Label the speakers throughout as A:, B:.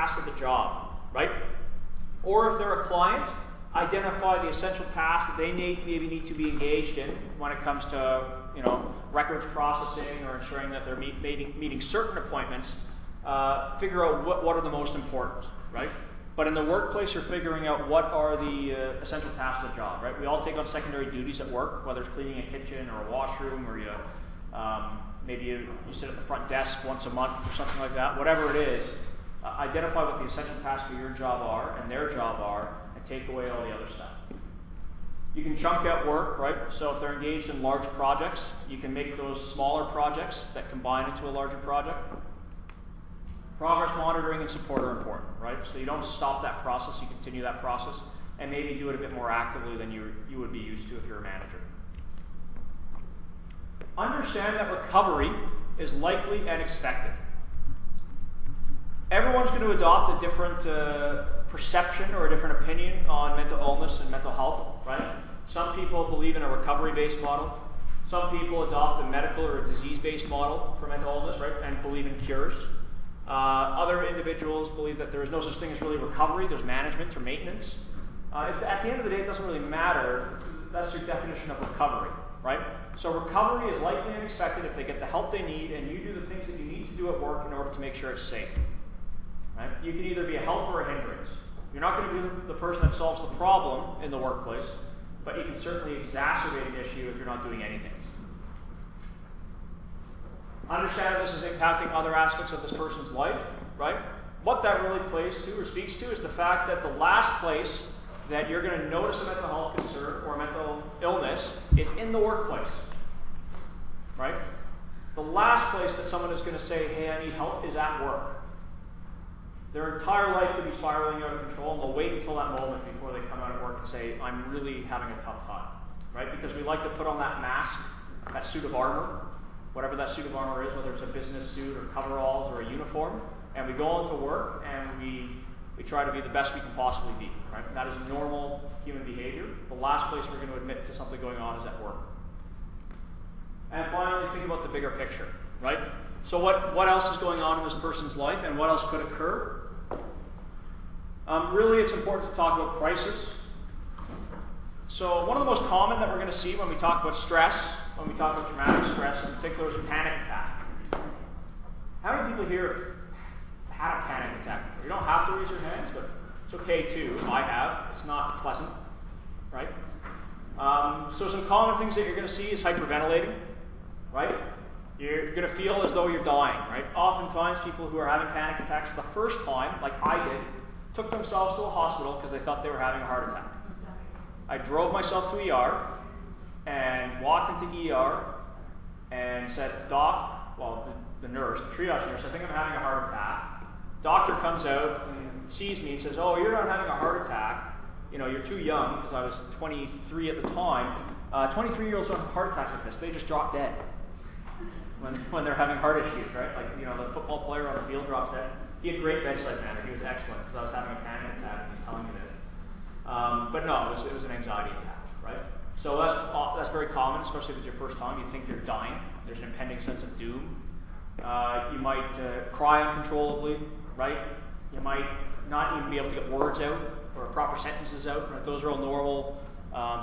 A: tasks of the job, right? Or if they're a client, identify the essential tasks that they maybe need to be engaged in when it comes to, records processing or ensuring that they're meeting certain appointments. Figure out what are the most important, right? But in the workplace, you're figuring out what are the essential tasks of the job, right? We all take on secondary duties at work, whether it's cleaning a kitchen or a washroom, or maybe you sit at the front desk once a month or something like that. Whatever it is, identify what the essential tasks of your job are and their job are, and take away all the other stuff. You can chunk out work, right? So if they're engaged in large projects, you can make those smaller projects that combine into a larger project. Progress monitoring and support are important, right? So you don't stop that process, you continue that process, and maybe do it a bit more actively than you would be used to if you're a manager. Understand that recovery is likely and expected. Everyone's going to adopt a different perception or a different opinion on mental illness and mental health, right? Some people believe in a recovery-based model. Some people adopt a medical or a disease-based model for mental illness, right, and believe in cures. Other individuals believe that there is no such thing as really recovery. There's management or maintenance. At the end of the day, it doesn't really matter. That's your definition of recovery, right? So recovery is likely and expected if they get the help they need and you do the things that you need to do at work in order to make sure it's safe. Right? You can either be a help or a hindrance. You're not going to be the person that solves the problem in the workplace, but you can certainly exacerbate an issue if you're not doing anything. Understand that this is impacting other aspects of this person's life, right? What that really plays to or speaks to is the fact that the last place that you're going to notice a mental health concern or mental illness is in the workplace, right? The last place that someone is going to say, hey, I need help, is at work. Their entire life could be spiraling out of control, and they'll wait until that moment before they come out of work and say, I'm really having a tough time, right? Because we like to put on that mask, that suit of armor, whatever that suit of armor is, whether it's a business suit or coveralls or a uniform, and we go into work and we try to be the best we can possibly be, right? And that is normal human behavior. The last place we're going to admit to something going on is at work. And finally, think about the bigger picture, right? So what else is going on in this person's life, and what else could occur? Really, it's important to talk about crisis. So one of the most common that we're going to see when we talk about stress, when we talk about traumatic stress in particular, is a panic attack. How many people here have had a panic attack before? You don't have to raise your hands, but it's okay too. I have. It's not pleasant, right? So some common things that you're going to see is hyperventilating, right? You're going to feel as though you're dying, right? Oftentimes, people who are having panic attacks for the first time, like I did, took themselves to a hospital because they thought they were having a heart attack. I drove myself to ER and walked into ER and said, Doc, well, the nurse, the triage nurse, I think I'm having a heart attack. Doctor comes out and sees me and says, oh, you're not having a heart attack. You're too young, because I was 23 at the time. 23-year-olds don't have heart attacks like this. They just drop dead when they're having heart issues, right? Like, the football player on the field drops dead. He had great bedside manner. He was excellent, because I was having a panic attack and he was telling me this. But no, it was an anxiety attack, right? So that's very common, especially if it's your first time. You think you're dying. There's an impending sense of doom. You might cry uncontrollably, right? You might not even be able to get words out or proper sentences out. Right? Those are all normal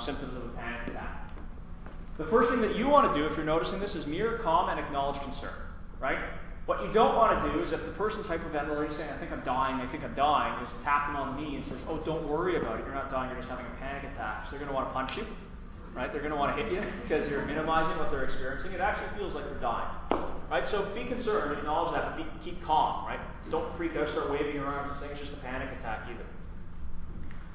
A: symptoms of a panic attack. The first thing that you want to do if you're noticing this is mirror, calm, and acknowledge concern, right? What you don't want to do is if the person's hyperventilating, saying, I think I'm dying, is tap them on the knee and says, oh, don't worry about it, you're not dying, you're just having a panic attack. So they're going to want to punch you, right? They're going to want to hit you because you're minimizing what they're experiencing. It actually feels like they're dying, right? So be concerned, acknowledge that, but keep calm, right? Don't freak out, start waving your arms and saying it's just a panic attack either.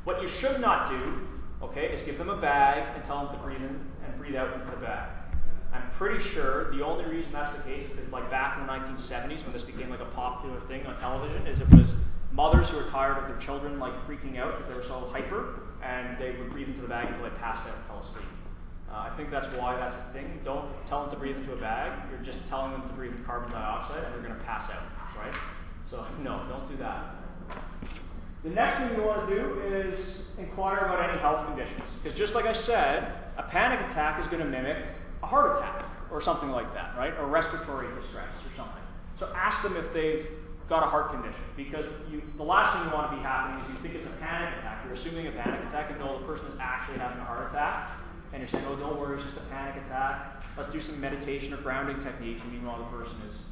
A: What you should not do, okay, is give them a bag and tell them to breathe in and breathe out into the bag. I'm pretty sure the only reason that's the case is that, like, back in the 1970s when this became like a popular thing on television, is it was mothers who were tired of their children like freaking out because they were so hyper, and they would breathe into the bag until they passed out and fell asleep. I think that's why that's a thing. Don't tell them to breathe into a bag. You're just telling them to breathe in carbon dioxide, and they're going to pass out, right? So no, don't do that. The next thing you want to do is inquire about any health conditions. Because just like I said, a panic attack is going to mimic a heart attack or something like that, right? Or respiratory distress or something. So ask them if they've got a heart condition, because the last thing you want to be happening is you think it's a panic attack. You're assuming a panic attack, and no, the person is actually having a heart attack, and you're saying, oh, don't worry, it's just a panic attack. Let's do some meditation or grounding techniques, and meanwhile the person is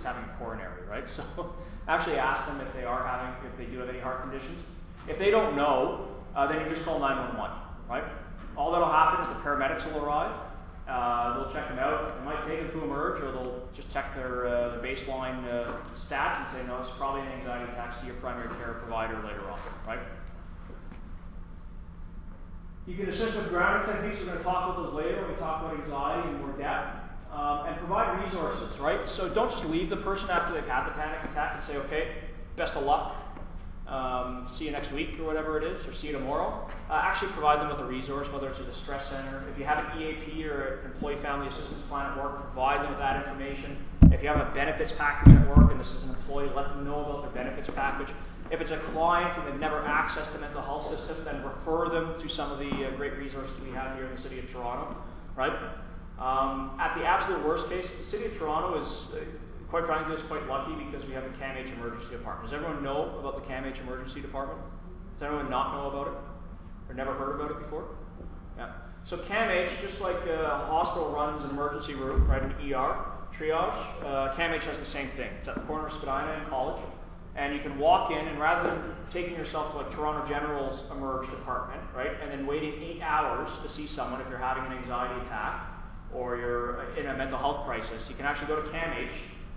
A: having a coronary, right? So actually ask them if they do have any heart conditions. If they don't know, then you just call 911, right? All that'll happen is the paramedics will arrive. They'll check them out. They might take them to emerge, or they'll just check their baseline stats and say, no, it's probably an anxiety attack. See your primary care provider later on, right? You can assist with grounding techniques. We're going to talk about those later when we talk about anxiety in more depth. And provide resources, right? So don't just leave the person after they've had the panic attack and say, okay, best of luck. See you next week or whatever it is, or see you tomorrow. Actually provide them with a resource, whether it's a distress center. If you have an EAP or an employee family assistance plan at work, provide them with that information. If you have a benefits package at work and this is an employee, let them know about their benefits package. If it's a client and they've never accessed the mental health system, then refer them to some of the great resources we have here in the City of Toronto, right? At the absolute worst case, the City of Toronto is, quite frankly, is quite lucky because we have a CAMH emergency department. Does everyone know about the CAMH emergency department? Does anyone not know about it? Or never heard about it before? Yeah. So CAMH, just like a hospital runs an emergency room, right, an ER, triage, CAMH has the same thing. It's at the corner of Spadina and College. And you can walk in, and rather than taking yourself to like Toronto General's emerge department, right, and then waiting 8 hours to see someone if you're having an anxiety attack, or you're in a mental health crisis, you can actually go to CAMH,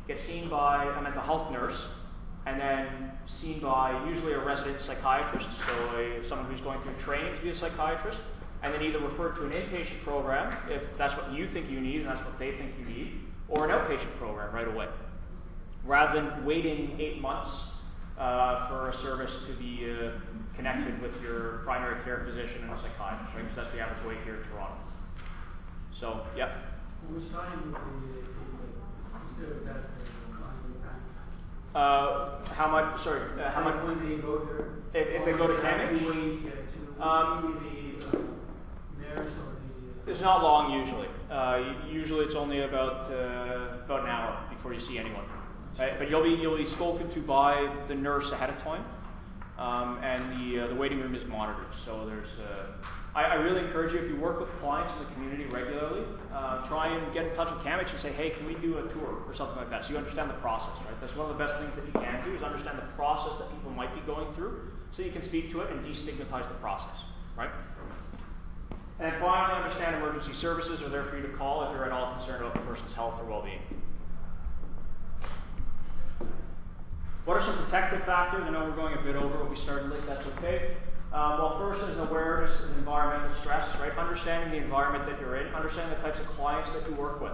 A: get seen by a mental health nurse, and then seen by usually a resident psychiatrist, so someone who's going through training to be a psychiatrist, and then either referred to an inpatient program, if that's what you think you need and that's what they think you need, or an outpatient program right away, rather than waiting 8 months for a service to be connected with your primary care physician and a psychiatrist, right? Because that's the average wait here in Toronto. So, yeah.
B: Which time would be considered that
A: how much? Sorry, how much?
B: When they go there?
A: If they go to CAMH?
B: To see the nurse or the.
A: It's not long usually. Usually it's only about an hour before you see anyone. Right? But you'll be spoken to by the nurse ahead of time, and the waiting room is monitored. So there's. I really encourage you, if you work with clients in the community regularly, try and get in touch with CAMH and say, hey, can we do a tour or something like that, so you understand the process, right? That's one of the best things that you can do, is understand the process that people might be going through, so you can speak to it and destigmatize the process, right? And finally, understand emergency services are there for you to call if you're at all concerned about the person's health or well-being. What are some protective factors? I know we're going a bit over what we started late, that's okay. Well, first is awareness of environmental stress, right? Understanding the environment that you're in, understanding the types of clients that you work with.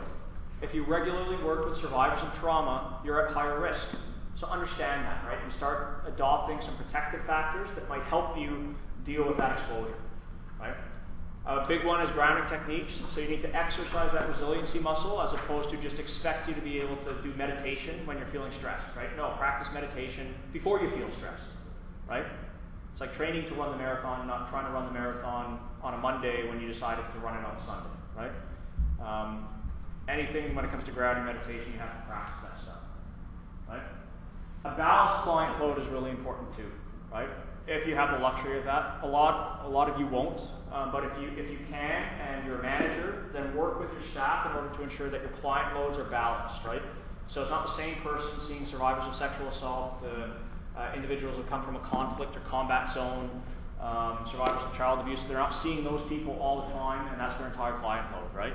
A: If you regularly work with survivors of trauma, you're at higher risk. So understand that, right? And start adopting some protective factors that might help you deal with that exposure, right? A big one is grounding techniques. So you need to exercise that resiliency muscle as opposed to just expect you to be able to do meditation when you're feeling stressed, right? No, practice meditation before you feel stressed, right? It's like training to run the marathon, not trying to run the marathon on a Monday when you decided to run it on Sunday, right? Anything when it comes to grounding meditation, you have to practice that stuff, right? A balanced client load is really important too, right? If you have the luxury of that. A lot of you won't, but if you can and you're a manager, then work with your staff in order to ensure that your client loads are balanced, right? So it's not the same person seeing survivors of sexual assault, individuals who come from a conflict or combat zone, survivors of child abuse. They're not seeing those people all the time, and that's their entire client load, right?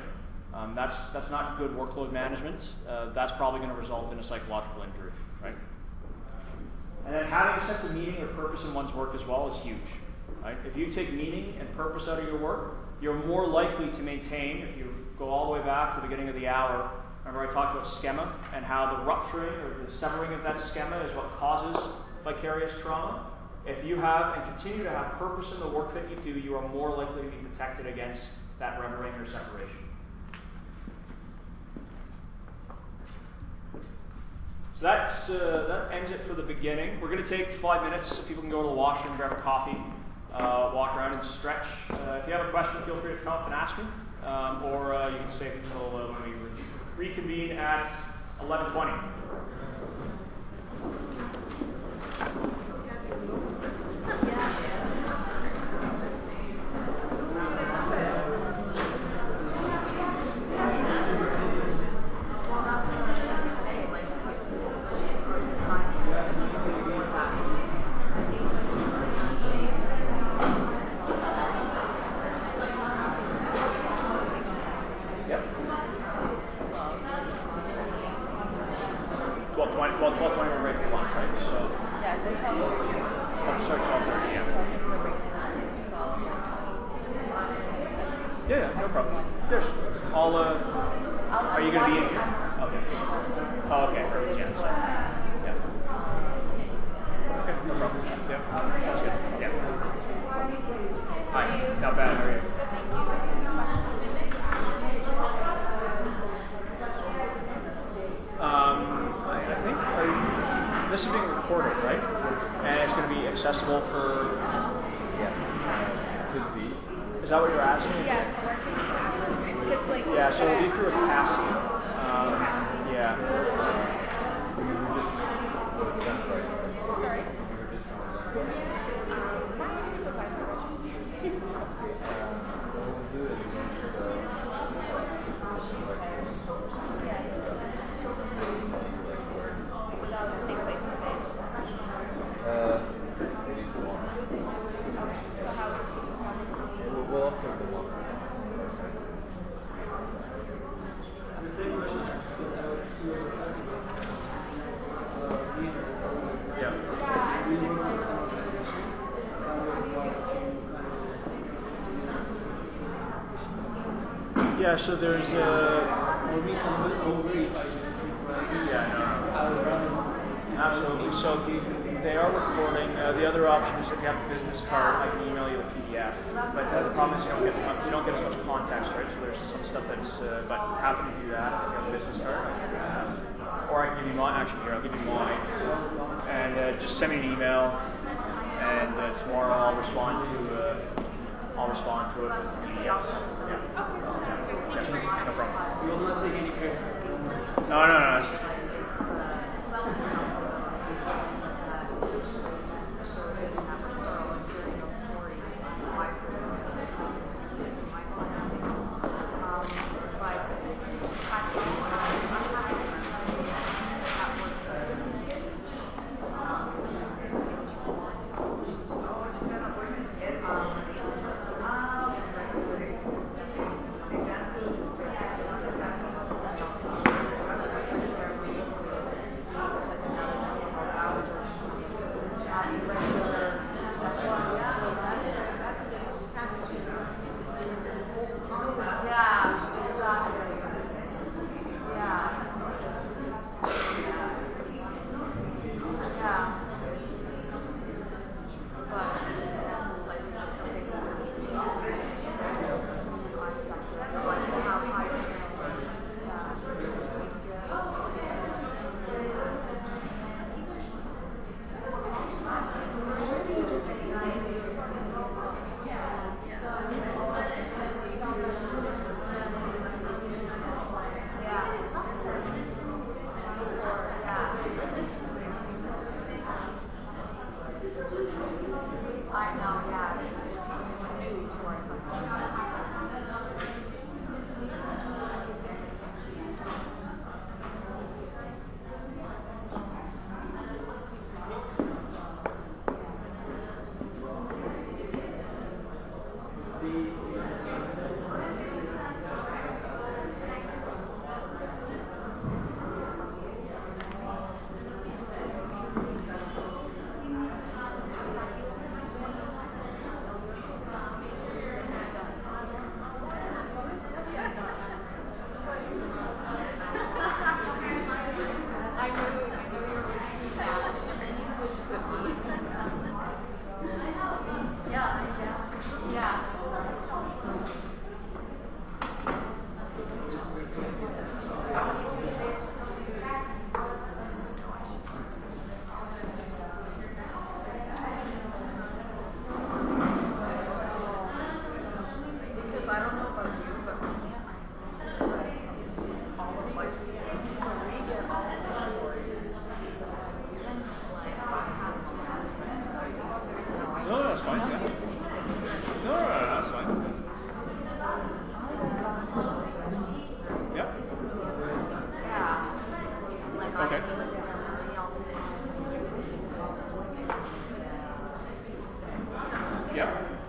A: That's not good workload management. That's probably going to result in a psychological injury, right? And then having a sense of meaning or purpose in one's work as well is huge, right? If you take meaning and purpose out of your work, you're more likely to maintain, if you go all the way back to the beginning of the hour, remember I talked about schema and how the rupturing or the severing of that schema is what causes vicarious trauma. If you have and continue to have purpose in the work that you do, you are more likely to be protected against that rupturing or separation. So that ends it for the beginning. We're going to take 5 minutes so people can go to the washroom, grab a coffee, walk around and stretch. If you have a question, feel free to come up and ask me, or you can stay until when we reconvene at 11:20. problem. There's all are you going to be in here? Okay. Oh, okay, perfect. Yeah. So, yeah. Okay, no problem. Yeah, sounds good. Yeah. Hi, not bad. How are you? I think this is being recorded, right? And it's going to be accessible for.
C: Yeah. Could be.
A: Is that what you're asking?
D: Yeah.
A: Yeah, so it'll be through a casting. Yeah.
D: Sorry.
C: We'll upload them all.
B: The same question because I was discussing leader.
A: Yeah.
B: We work with some organization.
A: Yeah, so there's
B: Or we can look over if I just
A: yeah, no.
B: I would rather
A: Absolutely. So they are recording. The other option is if you have a business card, I can email you the PDF. But the problem is you don't get as much context, right? So there's some stuff that's. But happy to do that. If you have a business card, I can do that. Or I can give you mine. Actually, here I'll give you mine, and just send me an email, and tomorrow I'll respond to it with PDFs. Yeah. No problem.
B: You will not take any credits.
A: No. No, that's fine. Yeah. No, that's fine. Yeah. Okay. Yeah.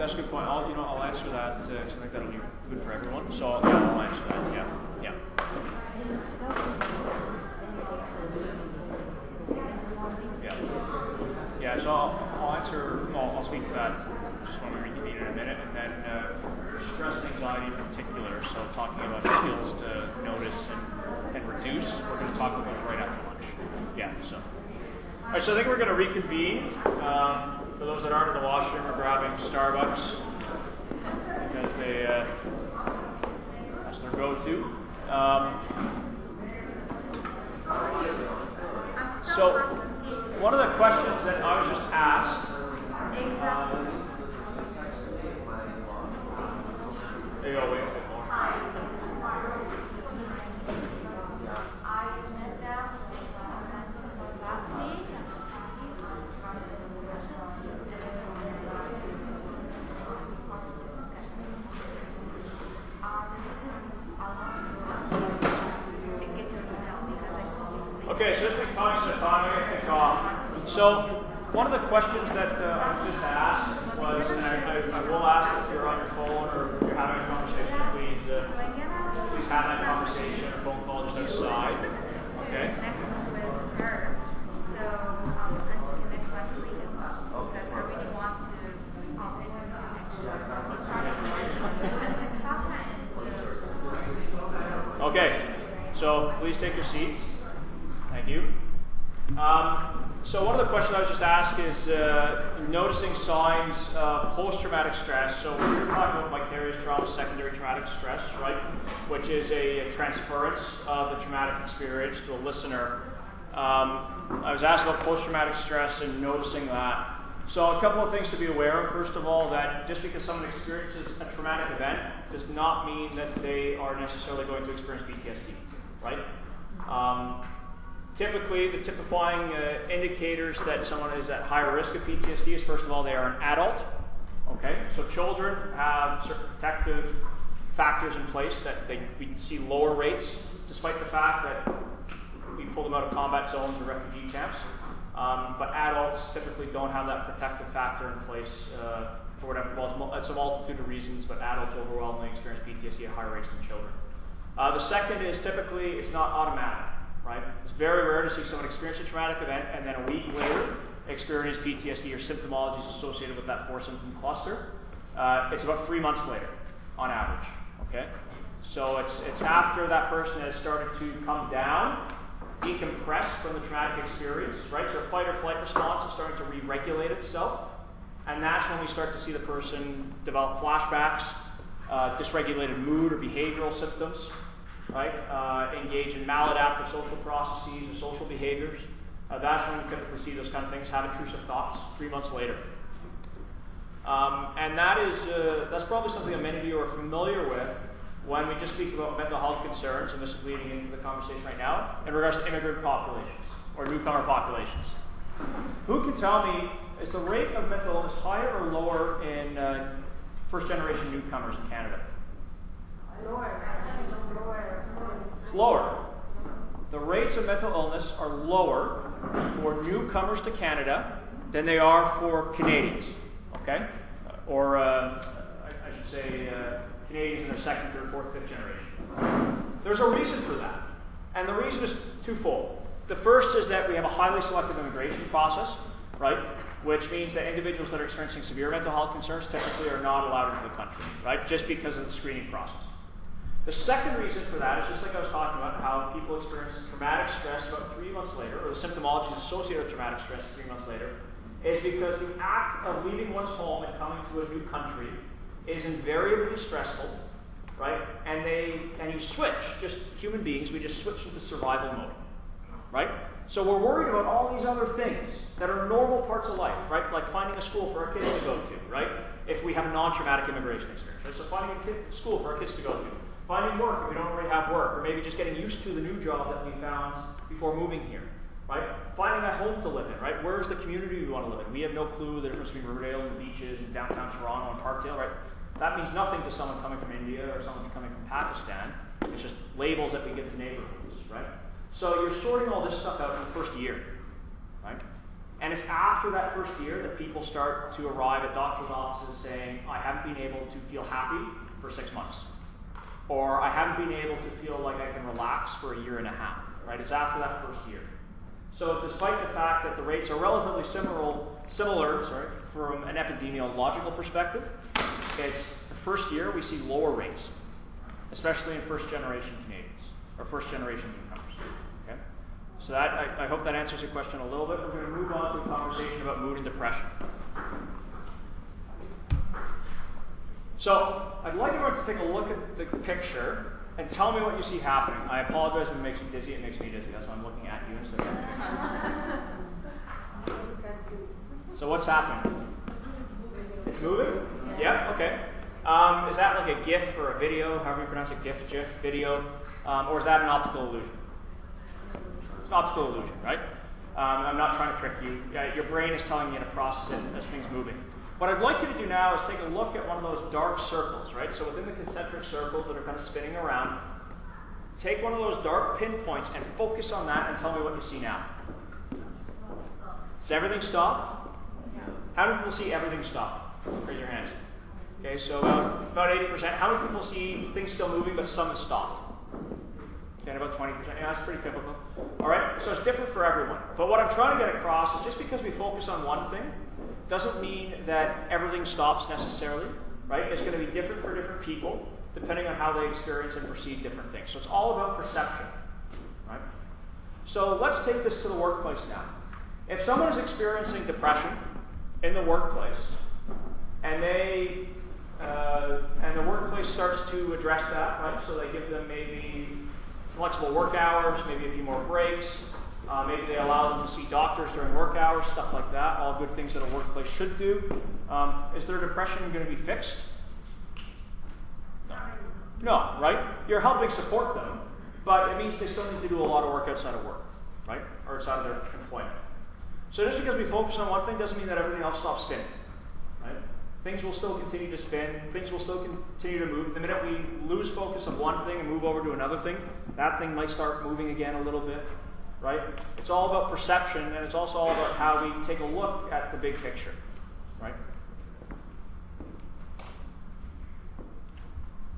A: that's a good point. I'll answer that because I think that'll be good for everyone. So yeah, I'll answer that. Yeah. Yeah, so I'll speak to that just when we reconvene in a minute, and then stress and anxiety in particular, so talking about skills to notice and reduce, we're going to talk about those right after lunch. Yeah, so. All right, so I think we're going to reconvene. For those that aren't in the washroom, we're grabbing Starbucks because that's their go-to. So one of the questions that I was just asked. There you go, wait a bit more. Okay, so let's be conscious of time. I'm going to kick off. So one of the questions that I was just asked was, and I will ask if you're on your phone or if you're having a conversation, please have that conversation or phone call just outside. Okay? Okay, so please take your seats. Thank you. So one of the questions I was just asked is noticing signs of post-traumatic stress. So we're talking about vicarious trauma, secondary traumatic stress, right? Which is a transference of the traumatic experience to a listener. I was asked about post-traumatic stress and noticing that. So a couple of things to be aware of. First of all, that just because someone experiences a traumatic event does not mean that they are necessarily going to experience PTSD, right? Typically, the typifying indicators that someone is at higher risk of PTSD is, first of all, they are an adult. Okay, so children have certain protective factors in place that we see lower rates, despite the fact that we pull them out of combat zones or refugee camps. But adults typically don't have that protective factor in place for whatever. Well, it's a multitude of reasons, but adults overwhelmingly experience PTSD at higher rates than children. The second is typically it's not automatic. Right? It's very rare to see someone experience a traumatic event and then a week later experience PTSD or symptomologies associated with that 4-symptom cluster. It's about 3 months later, on average. Okay, so it's after that person has started to come down, decompress from the traumatic experience. Right, their fight or flight response is starting to re-regulate itself, and that's when we start to see the person develop flashbacks, dysregulated mood or behavioral symptoms. Right, engage in maladaptive social processes or social behaviors. That's when we typically see those kind of things, have intrusive thoughts 3 months later. And that's probably something that many of you are familiar with when we just speak about mental health concerns, and this is leading into the conversation right now, in regards to immigrant populations or newcomer populations. Who can tell me, is the rate of mental illness higher or lower in first-generation newcomers in Canada? Lower. The rates of mental illness are lower for newcomers to Canada than they are for Canadians. Okay? Or I should say Canadians in their second, third, fourth, fifth generation. There's a reason for that. And the reason is twofold. The first is that we have a highly selective immigration process, right? Which means that individuals that are experiencing severe mental health concerns typically are not allowed into the country, right? Just because of the screening process. The second reason for that is just like I was talking about, how people experience traumatic stress about 3 months later, or the symptomologies associated with traumatic stress 3 months later, is because the act of leaving one's home and coming to a new country is invariably stressful, right? And you switch, just human beings, we just switch into survival mode, right? So we're worried about all these other things that are normal parts of life, right? Like finding a school for our kids to go to, right? If we have a non-traumatic immigration experience, right? So finding a school for our kids to go to. Finding work if we don't already have work, or maybe just getting used to the new job that we found before moving here, right? Finding a home to live in, right? Where's the community we want to live in? We have no clue the difference between Riverdale and the beaches and downtown Toronto and Parkdale, right? That means nothing to someone coming from India or someone coming from Pakistan. It's just labels that we give to neighborhoods, right? So you're sorting all this stuff out in the first year, right? And it's after that first year that people start to arrive at doctors' offices saying, I haven't been able to feel happy for 6 months. Or I haven't been able to feel like I can relax for a year and a half. Right? It's after that first year. So despite the fact that the rates are relatively similar from an epidemiological perspective, it's the first year we see lower rates, especially in first-generation Canadians, or first-generation newcomers. Okay? So that, I hope that answers your question a little bit. We're going to move on to a conversation about mood and depression. So I'd like everyone to take a look at the picture and tell me what you see happening. I apologize if it makes you dizzy. It makes me dizzy. That's why I'm looking at you instead of So what's happening? It's moving? Yeah? Okay. Is that like a GIF or a video, however you pronounce it, GIF, video, or is that an optical illusion? It's an optical illusion, right? I'm not trying to trick you. Your brain is telling you to process it as things moving. What I'd like you to do now is take a look at one of those dark circles, right? So within the concentric circles that are kind of spinning around, take one of those dark pinpoints and focus on that and tell me what you see now. Does everything stop? How many people see everything stop? Raise your hands. Okay, so about 80%. How many people see things still moving but some have stopped? Okay, and about 20%. Yeah, that's pretty typical. All right, so it's different for everyone. But what I'm trying to get across is just because we focus on one thing doesn't mean that everything stops necessarily, right? It's going to be different for different people depending on how they experience and perceive different things. So it's all about perception, right? So let's take this to the workplace now. If someone is experiencing depression in the workplace, and the workplace starts to address that, right? So they give them maybe flexible work hours, maybe a few more breaks. Maybe they allow them to see doctors during work hours, stuff like that. All good things that a workplace should do. Is their depression going to be fixed? No, right? You're helping support them, but it means they still need to do a lot of work outside of work, right? Or outside of their employment. So just because we focus on one thing doesn't mean that everything else stops spinning, right? Things will still continue to spin. Things will still continue to move. The minute we lose focus on one thing and move over to another thing, that thing might start moving again a little bit, right? It's all about perception, and it's also all about how we take a look at the big picture, right?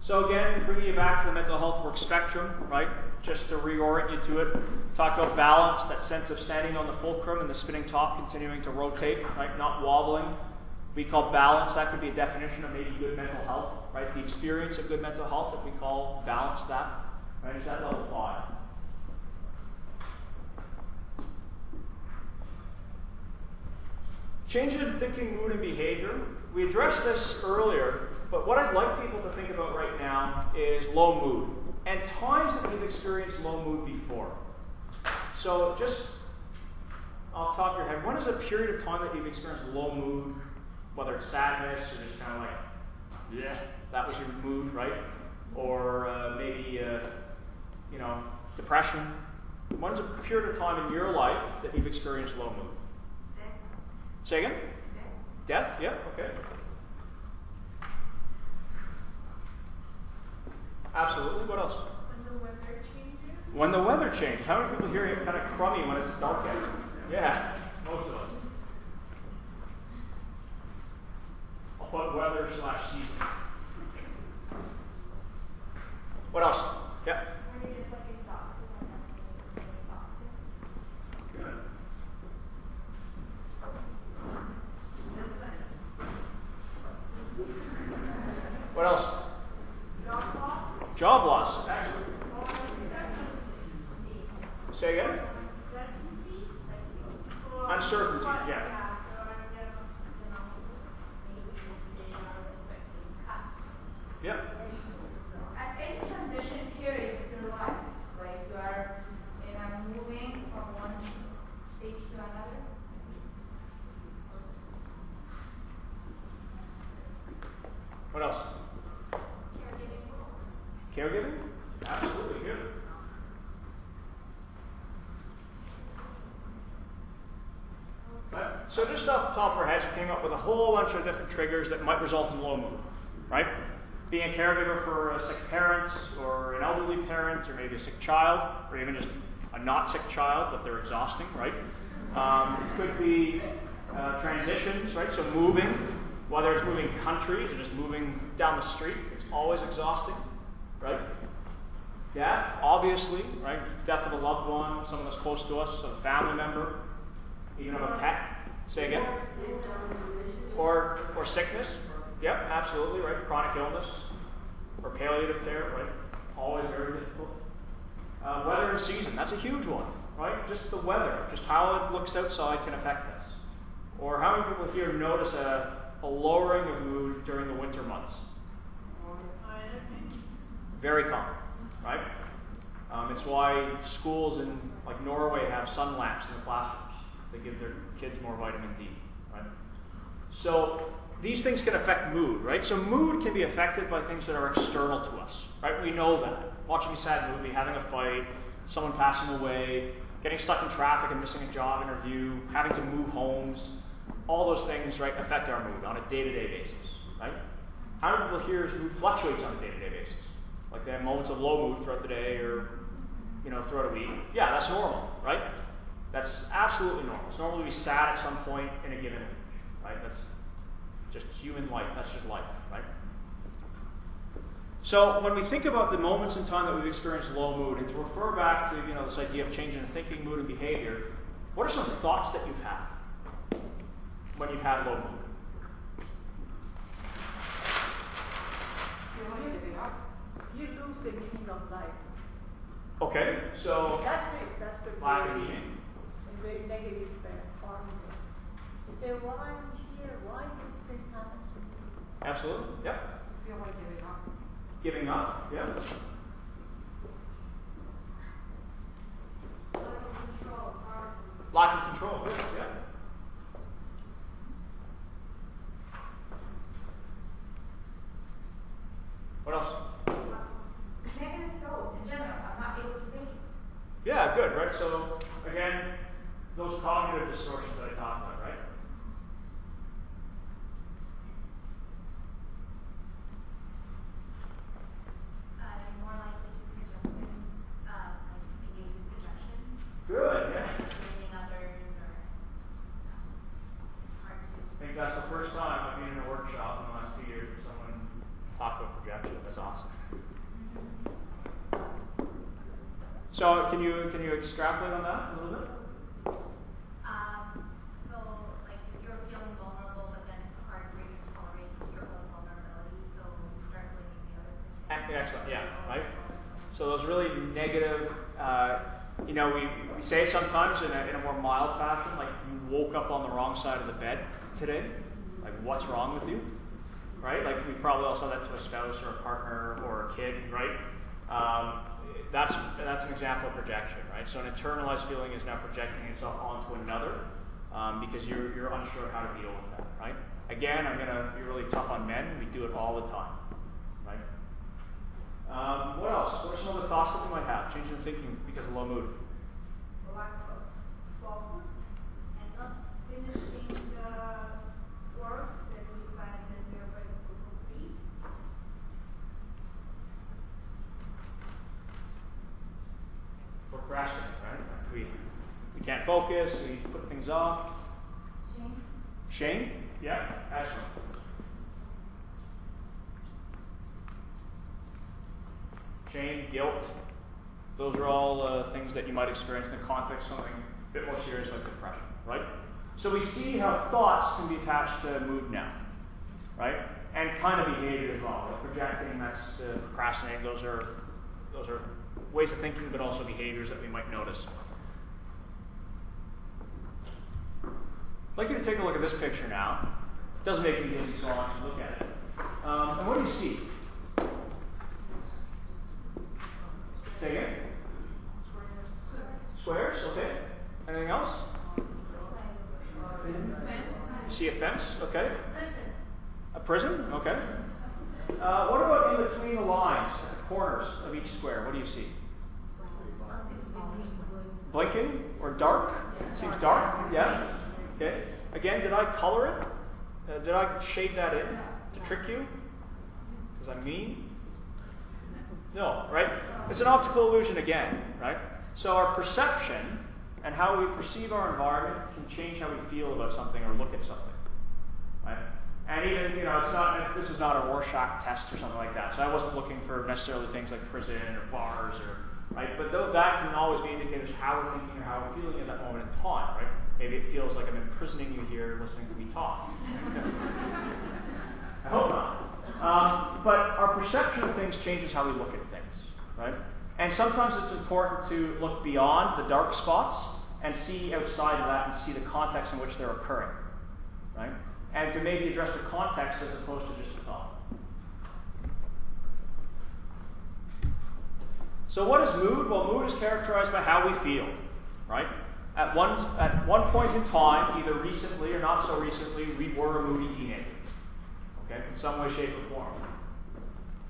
A: So again, bringing you back to the mental health work spectrum, right? Just to reorient you to it. Talk about balance, that sense of standing on the fulcrum and the spinning top continuing to rotate, right? Not wobbling. We call balance. That could be a definition of maybe good mental health, right? The experience of good mental health, if we call balance that, right? Is that level 5? Changes in thinking, mood, and behavior. We addressed this earlier, but what I'd like people to think about right now is low mood, and times that you've experienced low mood before. So just off the top of your head, when is a period of time that you've experienced low mood, whether it's sadness or just kind of like, yeah, that was your mood, right? Or maybe, depression. When's a period of time in your life that you've experienced low mood? Say again? Death? Yeah, okay. Absolutely. What else?
D: When the weather changes.
A: When the weather changes. How many people here get kind of crummy when it's dark out? Yeah, most of us. I'll put weather/season. What else? Yeah.
D: When you're just like exhausted, like mentally exhausted.
A: Good. What else?
D: Job loss.
A: Job loss. Excellent. Say again? Uncertainty, yeah.
D: Yeah, so I'm maybe they are expecting cuts.
A: Yep.
D: At any transition period of your life, like you are moving from one stage to another.
A: What else?
D: Caregiving roles.
A: Caregiving? Absolutely, good. Right. So just off the top of our heads, we came up with a whole bunch of different triggers that might result in low mood, right? Being a caregiver for a sick parent, or an elderly parent, or maybe a sick child, or even just a not sick child, but they're exhausting, right? Could be transitions, right? So moving, whether it's moving countries or just moving down the street, it's always exhausting, right? Death, obviously, right? Death of a loved one, someone that's close to us, a family member, even of a pet. Say again? Or sickness. Yep, absolutely, right? Chronic illness or palliative care, right? Always very difficult. Weather and season, that's a huge one, right? Just the weather, just how it looks outside can affect us. Or how many people here notice a lowering of mood during the winter months? Very common, right? It's why schools in like Norway have sun lamps in the classrooms. They give their kids more vitamin D, right? So these things can affect mood, right? So mood can be affected by things that are external to us, right? We know that. Watching a sad movie, having a fight, someone passing away, getting stuck in traffic and missing a job interview, having to move homes, all those things, right, affect our mood on a day-to-day basis, right? How many people here's mood fluctuates on a day-to-day basis? Like they have moments of low mood throughout the day or, throughout a week. Yeah, that's normal, right? That's absolutely normal. It's normal to be sad at some point in a given week, right? That's just human life. That's just life, right? So when we think about the moments in time that we've experienced low mood, and to refer back to this idea of changing in thinking, mood, and behavior, what are some thoughts that you've had when you've had low mood?
E: You lose the meaning of life.
A: Okay, so
E: That's the
A: lack of
E: very,
A: meaning.
E: very negative part of it. You say, why I'm here? Why these things happen to me?
A: Absolutely, yep.
E: I feel like giving up.
A: Giving up, yeah. Lack of control, good, yeah. What else?
D: Negative thoughts in general. I'm not able to think it.
A: Yeah, good, right? So, again, those cognitive distortions that I talked about, right?
F: You're more likely to project things, like behavior projections.
A: Good, yeah.
F: Like blaming others or hard to.
A: I think that's the first time I've been in a workshop in the last 2 years that someone talked about projection. That's awesome. So can you extrapolate on that a little bit?
F: So like if you're feeling vulnerable, but then it's hard for you to tolerate your own vulnerability, so you start blaming the other person.
A: Excellent, yeah, right? So those really negative, we say sometimes in a more mild fashion, like you woke up on the wrong side of the bed today. Like what's wrong with you? Right? Like we probably all said that to a spouse or a partner or a kid, right? That's an example of projection, right? So an internalized feeling is now projecting itself onto another because you're unsure how to deal with that, right? Again, I'm going to be really tough on men. We do it all the time, right? What else? What are some other thoughts that we might have? Changing thinking because of low mood.
G: Lack of focus and not finishing the work that we planned that we are going to complete.
A: Procrastinate, right? We can't focus, we put things off.
D: Shame.
A: Shame? Yeah, excellent. Shame, guilt, those are all things that you might experience in the context of something a bit more serious like depression, right? So we see how thoughts can be attached to mood now, right? And kind of behavior as well. Like projecting, that's procrastinating, those are ways of thinking, but also behaviors that we might notice. I'd like you to take a look at this picture now. It doesn't make me dizzy, so I'll actually look at it. And what do you see? Say again? Squares, okay. Anything else? You see a fence, okay. A prison, okay. What about in between the lines, at the corners of each square? What do you see? Blinking or dark? Seems dark, yeah. Okay. Again, did I color it? Did I shade that in to trick you? Because I'm mean? No, right? It's an optical illusion again, right? So our perception and how we perceive our environment can change how we feel about something or look at something, right? And even, it's not, this is not a Rorschach test or something like that. So I wasn't looking for necessarily things like prison or bars or, right? But that can always be indicators of how we're thinking or how we're feeling at that moment in time, right? Maybe it feels like I'm imprisoning you here listening to me talk. I hope not. But our perception of things changes how we look at things, right? And sometimes it's important to look beyond the dark spots and see outside of that and to see the context in which they're occurring, right? And to maybe address the context as opposed to just the thought. So what is mood? Well, mood is characterized by how we feel, right? At one point in time, either recently or not so recently, we were a moody teenager, okay, in some way, shape, or form.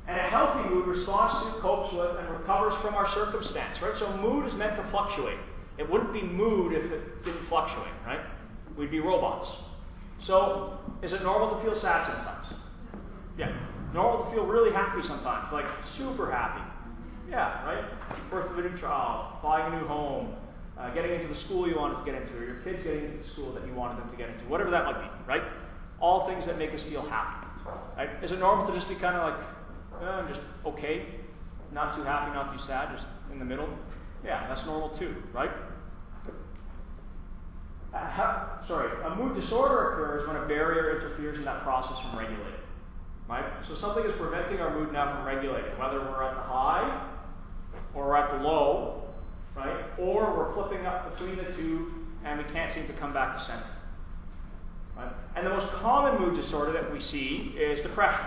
A: And a healthy mood responds to, copes with, and recovers from our circumstance, right? So mood is meant to fluctuate. It wouldn't be mood if it didn't fluctuate, right? We'd be robots. So, is it normal to feel sad sometimes? Yeah. Normal to feel really happy sometimes, like super happy. Yeah, right? Birth of a new child, buying a new home, getting into the school you wanted to get into, or your kids getting into the school that you wanted them to get into, whatever that might be, right? All things that make us feel happy. Right? Is it normal to just be kind of like, I'm just okay, not too happy, not too sad, just in the middle? Yeah, that's normal too, right? A mood disorder occurs when a barrier interferes in that process from regulating, right? So something is preventing our mood now from regulating, whether we're at the high or we're at the low, right? Or we're flipping up between the two and we can't seem to come back to center, right? And the most common mood disorder that we see is depression,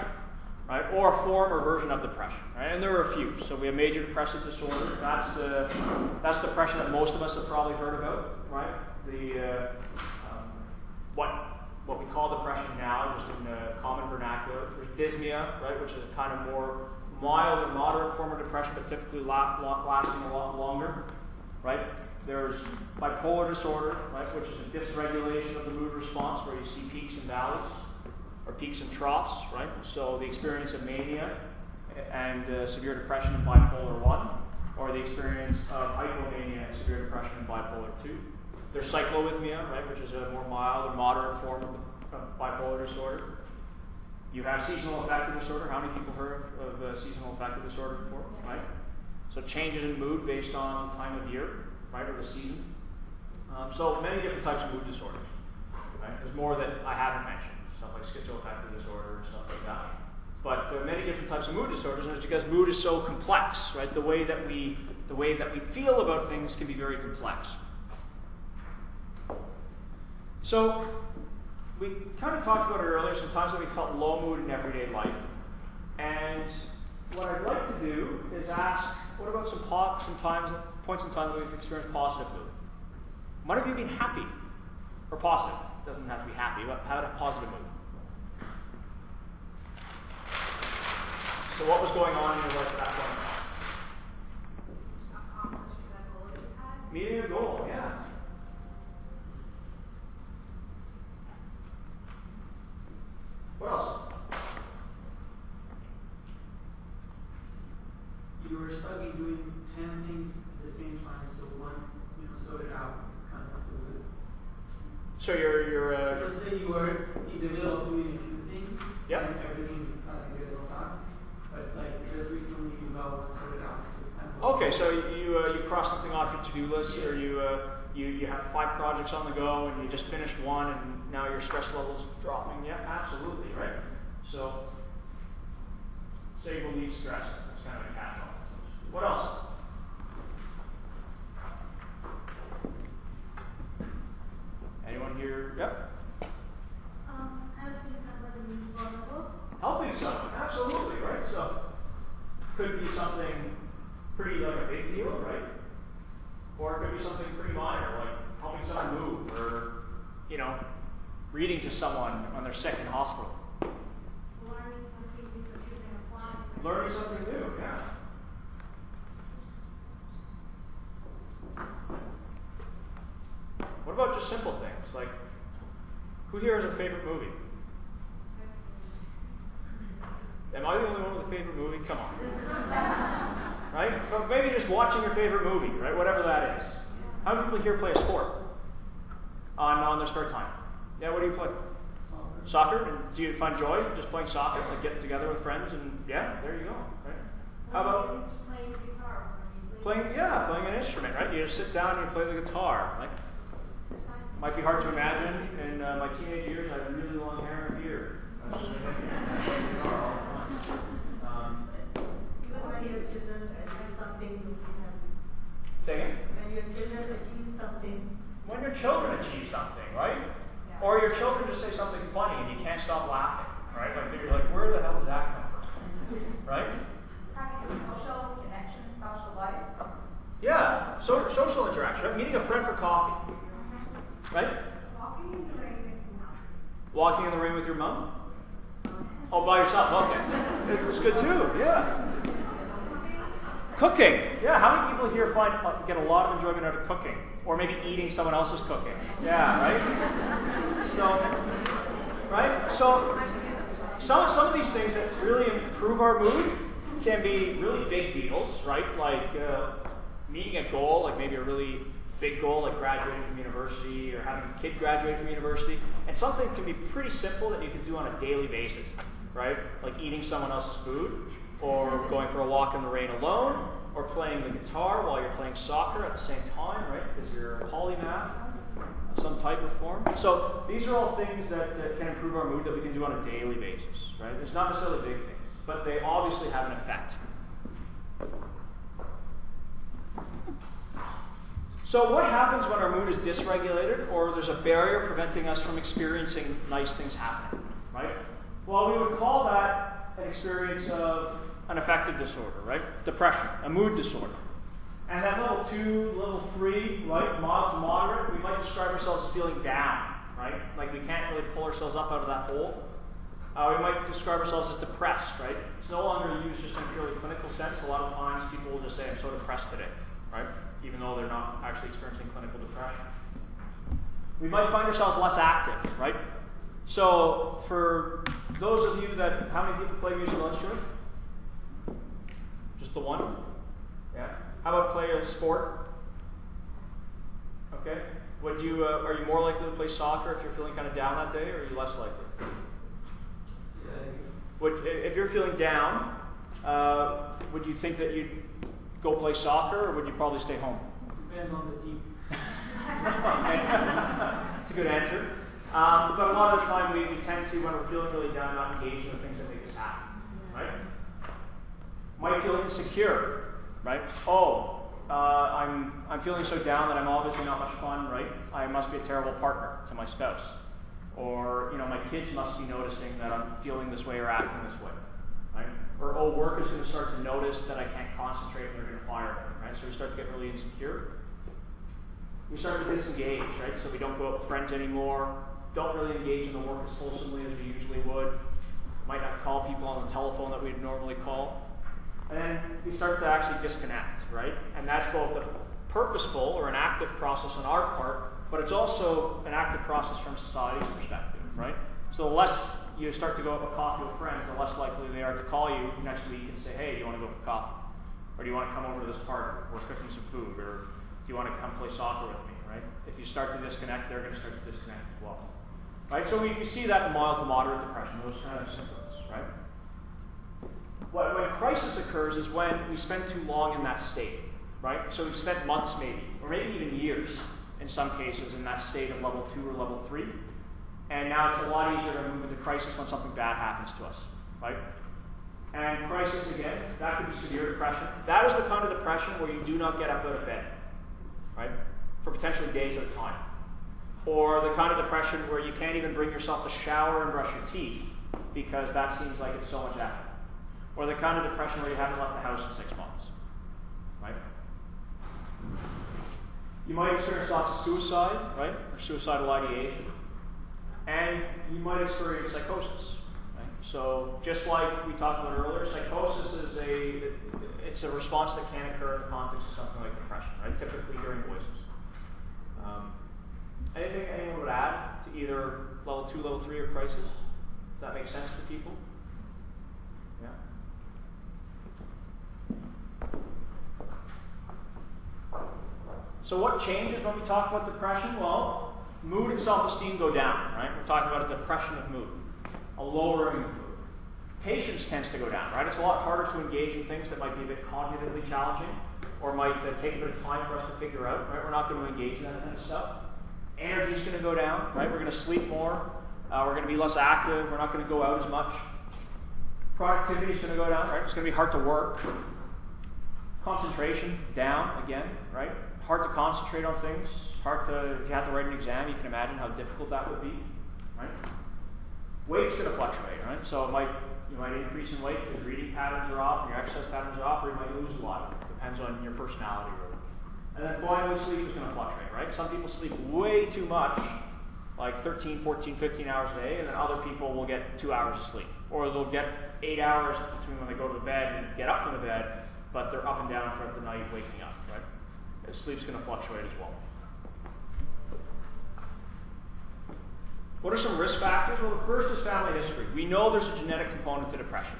A: right? Or a form or version of depression, right? And there are a few. So we have major depressive disorder. That's depression that most of us have probably heard about, right? What we call depression now, just in common vernacular. There's dysmia, right, which is a kind of more mild or moderate form of depression, but typically lasting a lot longer, right? There's bipolar disorder, right, which is a dysregulation of the mood response, where you see peaks and valleys, or peaks and troughs, right? So the experience of mania and severe depression in bipolar 1, or the experience of hypomania and severe depression in bipolar 2. There's cyclothymia, right, which is a more mild or moderate form of bipolar disorder. You have seasonal affective disorder. How many people heard of seasonal affective disorder before, right? So changes in mood based on the time of year, right, or the season. So many different types of mood disorders, right? There's more that I haven't mentioned, stuff like schizoaffective disorder and stuff like that. But there are many different types of mood disorders, and it's because mood is so complex, right? The way that we feel about things can be very complex. So, we kind of talked about it earlier, sometimes that we felt low mood in everyday life. And what I'd like to do is ask, what about some points in time that we've experienced positive mood? Might have you been happy or positive? It doesn't have to be happy, but have a positive mood. So what was going on in your life at that point?
F: Accomplishing that goal that you had.
A: Meeting a goal, yeah. What else?
B: You were stuck in doing 10 things at the same time, so one, sorted out. It's kind of still good.
A: So you're
B: So say you were in the middle of doing a few things,
A: Yep.
B: and everything's kind of get stuck, but like just recently you got one sorted out, so it's kind of
A: okay. So you cross something off your to-do list, or you have 5 projects on the go, and you just finished one, and now your stress level's dropping. Yeah, absolutely, right. So say relief stress. That's kind of a catch-all. What else? Anyone here? Yep.
F: Helping somebody who's vulnerable.
A: Helping someone, absolutely, right? So could be something pretty like a big deal, right? Or it could be something pretty minor, like helping someone move, or reading to someone when they're sick in hospital.
F: Learning something new that you can apply.
A: Learning something new, yeah. What about just simple things like, who here has a favorite movie? Am I the only one with a favorite movie? Come on. right? But maybe just watching your favorite movie, right? Whatever that is. How many people here play a sport on their spare time? Yeah, what do you play? Soccer? And do you find joy just playing soccer, like getting together with friends? And yeah, there you go. Right? How about
G: playing guitar?
A: playing an instrument, right? You just sit down and you play the guitar. Like, might be hard to imagine. In my teenage years, I had really long hair and a beard. I was playing guitar all the time.
E: When your children achieve something,
A: Say again?
E: when your children achieve something,
A: When your children achieve something, right? Or your children just say something funny and you can't stop laughing, right? Like you're like, where the hell did that come from? Right?
D: Having social connection, social life.
A: Yeah, social interaction, right? Meeting a friend for coffee, right?
G: Walking in the rain makes me happy.
A: Walking in the rain with your mom? Oh, by yourself, okay. It was good too, yeah. Cooking, yeah. How many people here get a lot of enjoyment out of cooking? Or maybe eating someone else's cooking? Yeah, right? So, some of these things that really improve our mood can be really big deals, right? Like meeting a goal, like maybe a really big goal, like graduating from university or having a kid graduate from university. And something can be pretty simple that you can do on a daily basis, right? Like eating someone else's food, or going for a walk in the rain alone, or playing the guitar while you're playing soccer at the same time, right? Because you're a polymath of some type or form. So these are all things that can improve our mood that we can do on a daily basis, right? It's not necessarily big things, but they obviously have an effect. So what happens when our mood is dysregulated, or there's a barrier preventing us from experiencing nice things happening, right? Well, we would call that an experience of an affective disorder, right? Depression, a mood disorder. And at level 2, level 3, right, mild to moderate, we might describe ourselves as feeling down, right? Like we can't really pull ourselves up out of that hole. We might describe ourselves as depressed, right? It's no longer used just in a purely clinical sense. A lot of times people will just say, I'm so depressed today, right? Even though they're not actually experiencing clinical depression. We might find ourselves less active, right? So for those of you that, how many people play musical instrument? Just the one? Yeah. How about play a sport? Okay. Would you? Are you more likely to play soccer if you're feeling kind of down that day, or are you less likely? If you're feeling down, would you think that you'd go play soccer, or would you probably stay home?
B: Depends on the team.
A: That's a good answer. But a lot of the time we tend to, when we're feeling really down, not engage in the things that make us happy, right? Might feel insecure, right? Oh, I'm feeling so down that I'm obviously not much fun, right? I must be a terrible partner to my spouse. Or, my kids must be noticing that I'm feeling this way or acting this way, right? Or, oh, work is going to start to notice that I can't concentrate and they're going to fire me, right? So we start to get really insecure. We start to disengage, right? So we don't go out with friends anymore, don't really engage in the work as wholesomely as we usually would, might not call people on the telephone that we'd normally call. And then we start to actually disconnect, right? And that's both a purposeful or an active process on our part, but it's also an active process from society's perspective, right? So the less you start to go out with coffee with friends, the less likely they are to call you next week and say, hey, do you want to go for coffee? Or do you want to come over to this party? We're cooking some food. Or do you want to come play soccer with me, right? If you start to disconnect, they're going to start to disconnect as well. Right? So we see that in mild to moderate depression, those kind of symptoms, right? When crisis occurs is when we spend too long in that state, right? So we've spent months maybe, or maybe even years in some cases in that state of level 2 or level 3. And now it's a lot easier to move into crisis when something bad happens to us, right? And crisis, again, that could be severe depression. That is the kind of depression where you do not get up out of bed, right? For potentially days at a time. Or the kind of depression where you can't even bring yourself to shower and brush your teeth because that seems like it's so much effort. Or the kind of depression where you haven't left the house in 6 months, right? You might experience lots of suicide, right? Or suicidal ideation. And you might experience psychosis, right? So just like we talked about earlier, psychosis is it's a response that can occur in the context of something like depression, right? Typically hearing voices. Anything anyone would add to either level 2, level 3, or crisis? Does that make sense to people? Yeah? So what changes when we talk about depression? Well, mood and self-esteem go down, right? We're talking about a depression of mood, a lowering of mood. Patience tends to go down, right? It's a lot harder to engage in things that might be a bit cognitively challenging or might take a bit of time for us to figure out, right? We're not going to engage in that kind of stuff. Energy is going to go down, right? We're going to sleep more. We're going to be less active. We're not going to go out as much. Productivity is going to go down, right? It's going to be hard to work. Concentration, down again, right? Hard to concentrate on things. Hard to, if you have to write an exam, you can imagine how difficult that would be, right? Weight's going to fluctuate, right? So you might increase in weight because reading patterns are off and your exercise patterns are off, or you might lose a lot. It depends on your personality, really. And then finally, sleep is going to fluctuate, right? Some people sleep way too much, like 13, 14, 15 hours a day, and then other people will get 2 hours of sleep. Or they'll get 8 hours between when they go to the bed and get up from the bed, but they're up and down throughout the night waking up, right? And sleep's going to fluctuate as well. What are some risk factors? Well, the first is family history. We know there's a genetic component to depression.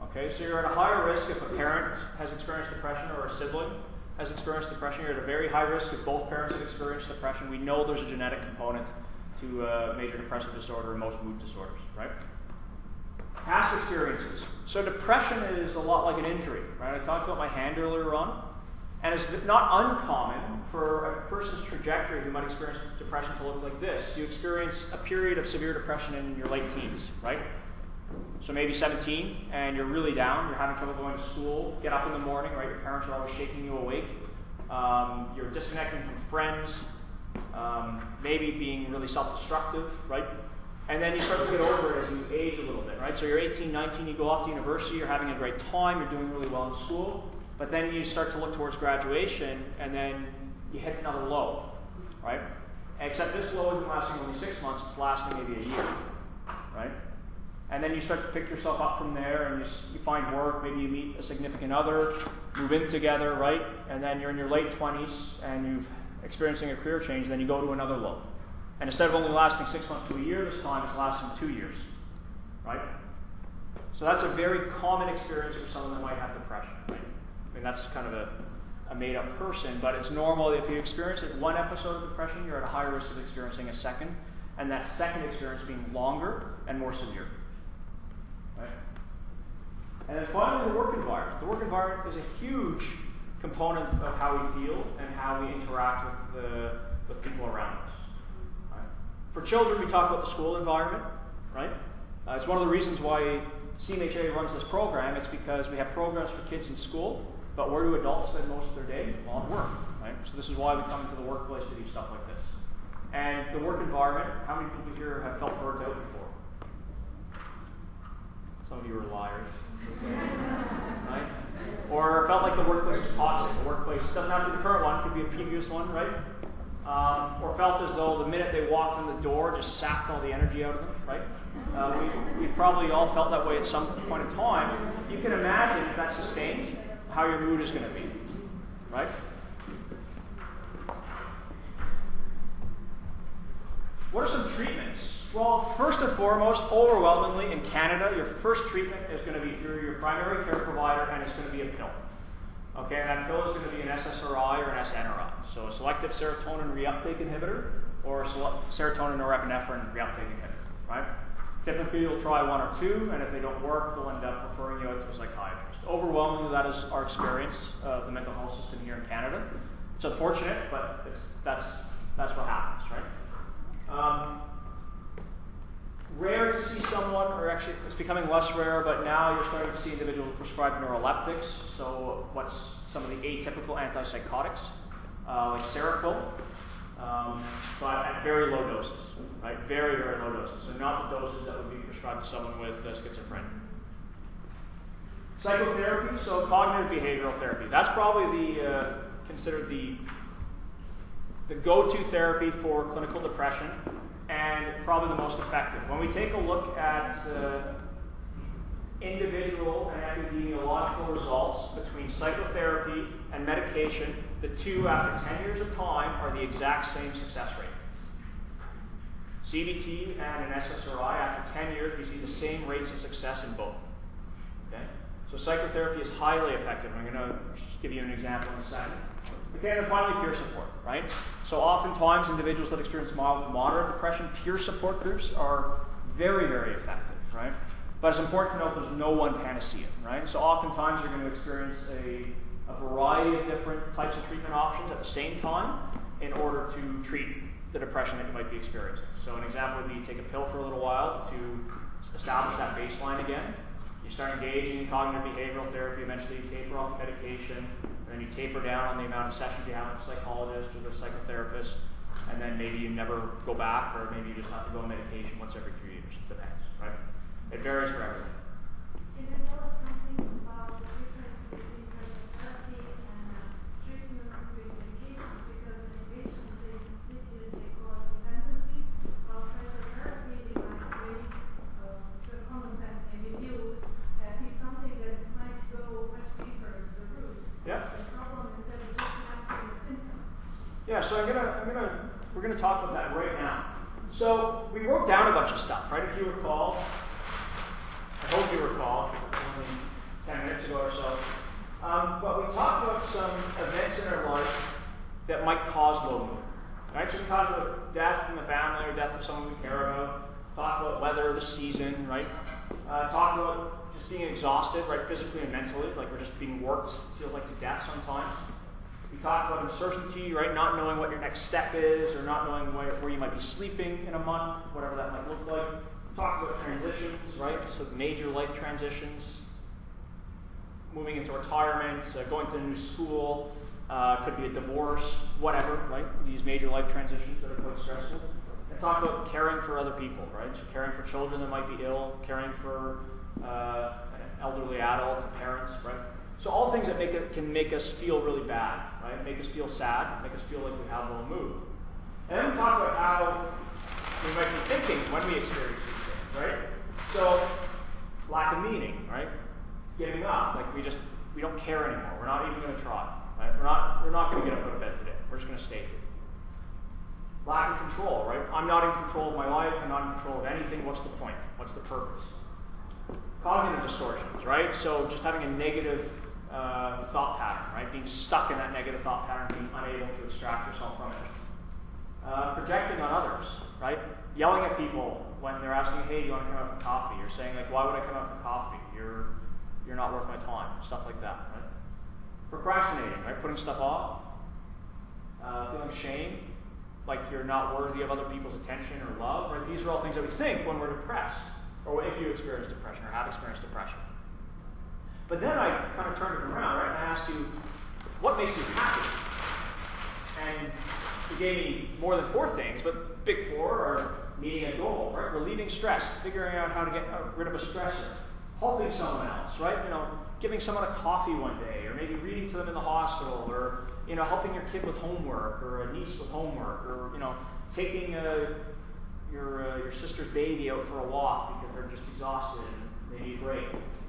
A: Okay, so you're at a higher risk if a parent has experienced depression or a sibling has experienced depression. You're at a very high risk if both parents have experienced depression. We know there's a genetic component to major depressive disorder and most mood disorders, right? Past experiences. So depression is a lot like an injury, right? I talked about my hand earlier on. And it's not uncommon for a person's trajectory who might experience depression to look like this. You experience a period of severe depression in your late teens, right? So maybe 17, and you're really down. You're having trouble going to school. Get up in the morning, right? Your parents are always shaking you awake. You're disconnecting from friends. Maybe being really self-destructive, right? And then you start to get over it as you age a little bit, right? So you're 18, 19, you go off to university. You're having a great time. You're doing really well in school. But then you start to look towards graduation, and then you hit another low, right? Except this low isn't lasting only 6 months, it's lasting maybe a year, right? And then you start to pick yourself up from there, and you find work, maybe you meet a significant other, move in together, right? And then you're in your late 20s, and you're experiencing a career change, and then you go to another low. And instead of only lasting 6 months to a year, this time it's lasting 2 years, right? So that's a very common experience for someone that might have depression, right? I mean, that's kind of a made-up person, but it's normal. If you experience one episode of depression, you're at a higher risk of experiencing a second, and that second experience being longer and more severe. Right? And then finally, the work environment. The work environment is a huge component of how we feel and how we interact with people around us. Right? For children, we talk about the school environment. Right? It's one of the reasons why CMHA runs this program. It's because we have programs for kids in school. But where do adults spend most of their day? On work, right? So this is why we come into the workplace to do stuff like this. And the work environment, how many people here have felt burnt out before? Some of you are liars. Right? Or felt like the workplace was toxic. The workplace doesn't have to be the current one, it could be a previous one, right? Or felt as though the minute they walked in the door just sapped all the energy out of them, right? We probably all felt that way at some point in time. You can imagine if that's sustained, how your mood is going to be, right? What are some treatments? Well, first and foremost, overwhelmingly in Canada, your first treatment is going to be through your primary care provider, and it's going to be a pill. Okay, and that pill is going to be an SSRI or an SNRI. So a selective serotonin reuptake inhibitor or a serotonin norepinephrine reuptake inhibitor, right? Typically, you'll try one or two, and if they don't work, they'll end up referring you out to a psychiatrist. Overwhelmingly, that is our experience of the mental health system here in Canada. It's unfortunate, but that's what happens, right? Rare to see someone, or actually it's becoming less rare, but now you're starting to see individuals prescribed neuroleptics. So what's some of the atypical antipsychotics, like Seroquel, but at very low doses, right? Very, very low doses. So not the doses that would be prescribed to someone with schizophrenia. Psychotherapy, so cognitive behavioral therapy. That's probably considered the go-to therapy for clinical depression, and probably the most effective. When we take a look at individual and epidemiological results between psychotherapy and medication, the two after 10 years of time are the exact same success rate. CBT and an SSRI, after 10 years, we see the same rates of success in both. Okay? So So psychotherapy is highly effective. I'm going to give you an example in a second. Okay, and then finally, peer support, right? So oftentimes, individuals that experience mild to moderate depression, peer support groups are very, very effective, right? But it's important to note there's no one panacea, right? So oftentimes, you're going to experience a variety of different types of treatment options at the same time in order to treat the depression that you might be experiencing. So an example would be you take a pill for a little while to establish that baseline again. You start engaging in cognitive behavioral therapy, eventually you taper off the medication, and then you taper down on the amount of sessions you have with the psychologist or the psychotherapist, and then maybe you never go back, or maybe you just have to go on medication once every few years. Depends, right? It varies for everyone.
G: Can you tell us something about the difference between psychotherapy and treatments with medications? Because medications, they constitute, they cause dependency, while psychotherapy, in my way, the common sense maybe view, is something that's trying to go much deeper to the root.
A: Yeah.
G: The problem is that we're just masking the symptoms.
A: Yeah, so we're gonna talk about that right now. So we wrote down a bunch of stuff, right? If you recall, I hope you recall, only 10 minutes ago or so. But we talked about some events in our life that might cause low mood. Right? So we talked about death in the family or death of someone we care about. Talked about weather, the season, right? Talked about just being exhausted, right, physically and mentally, like we're just being worked, feels like to death sometimes. We talked about uncertainty, right, not knowing what your next step is, or not knowing where you might be sleeping in a month, whatever that might look like. We talked about transitions, right, so major life transitions, moving into retirement, going to a new school, could be a divorce, whatever, right, these major life transitions that are quite stressful. And talk about caring for other people, right, so caring for children that might be ill, caring for an elderly adult, parents, right? So all things that can make us feel really bad, right? Make us feel sad, make us feel like we have low mood. And then we talk about how we might be thinking when we experience these things, right? So lack of meaning, right? Giving up, like we don't care anymore. We're not even going to try, right? We're not going to get up out of bed today. We're just going to stay here. Lack of control, right? I'm not in control of my life. I'm not in control of anything. What's the point? What's the purpose? Cognitive distortions, right? So just having a negative thought pattern, right? Being stuck in that negative thought pattern, being unable to extract yourself from it. Projecting on others, right? Yelling at people when they're asking, hey, do you want to come out for coffee? You're saying, like, why would I come out for coffee? You're not worth my time. Stuff like that, right? Procrastinating, right? Putting stuff off. Feeling shame, like you're not worthy of other people's attention or love, right? These are all things that we think when we're depressed, or if you experience depression or have experienced depression. But then I kind of turned it around, right? And I asked you, what makes you happy? And you gave me more than 4 things, but big 4 are meeting a goal, right? Relieving stress, figuring out how to get rid of a stressor, helping someone else, right? You know, giving someone a coffee one day, or maybe reading to them in the hospital, or, you know, helping your kid with homework, or a niece with homework, or, you know, taking your sister's baby out for a walk because they're just exhausted and they need a break.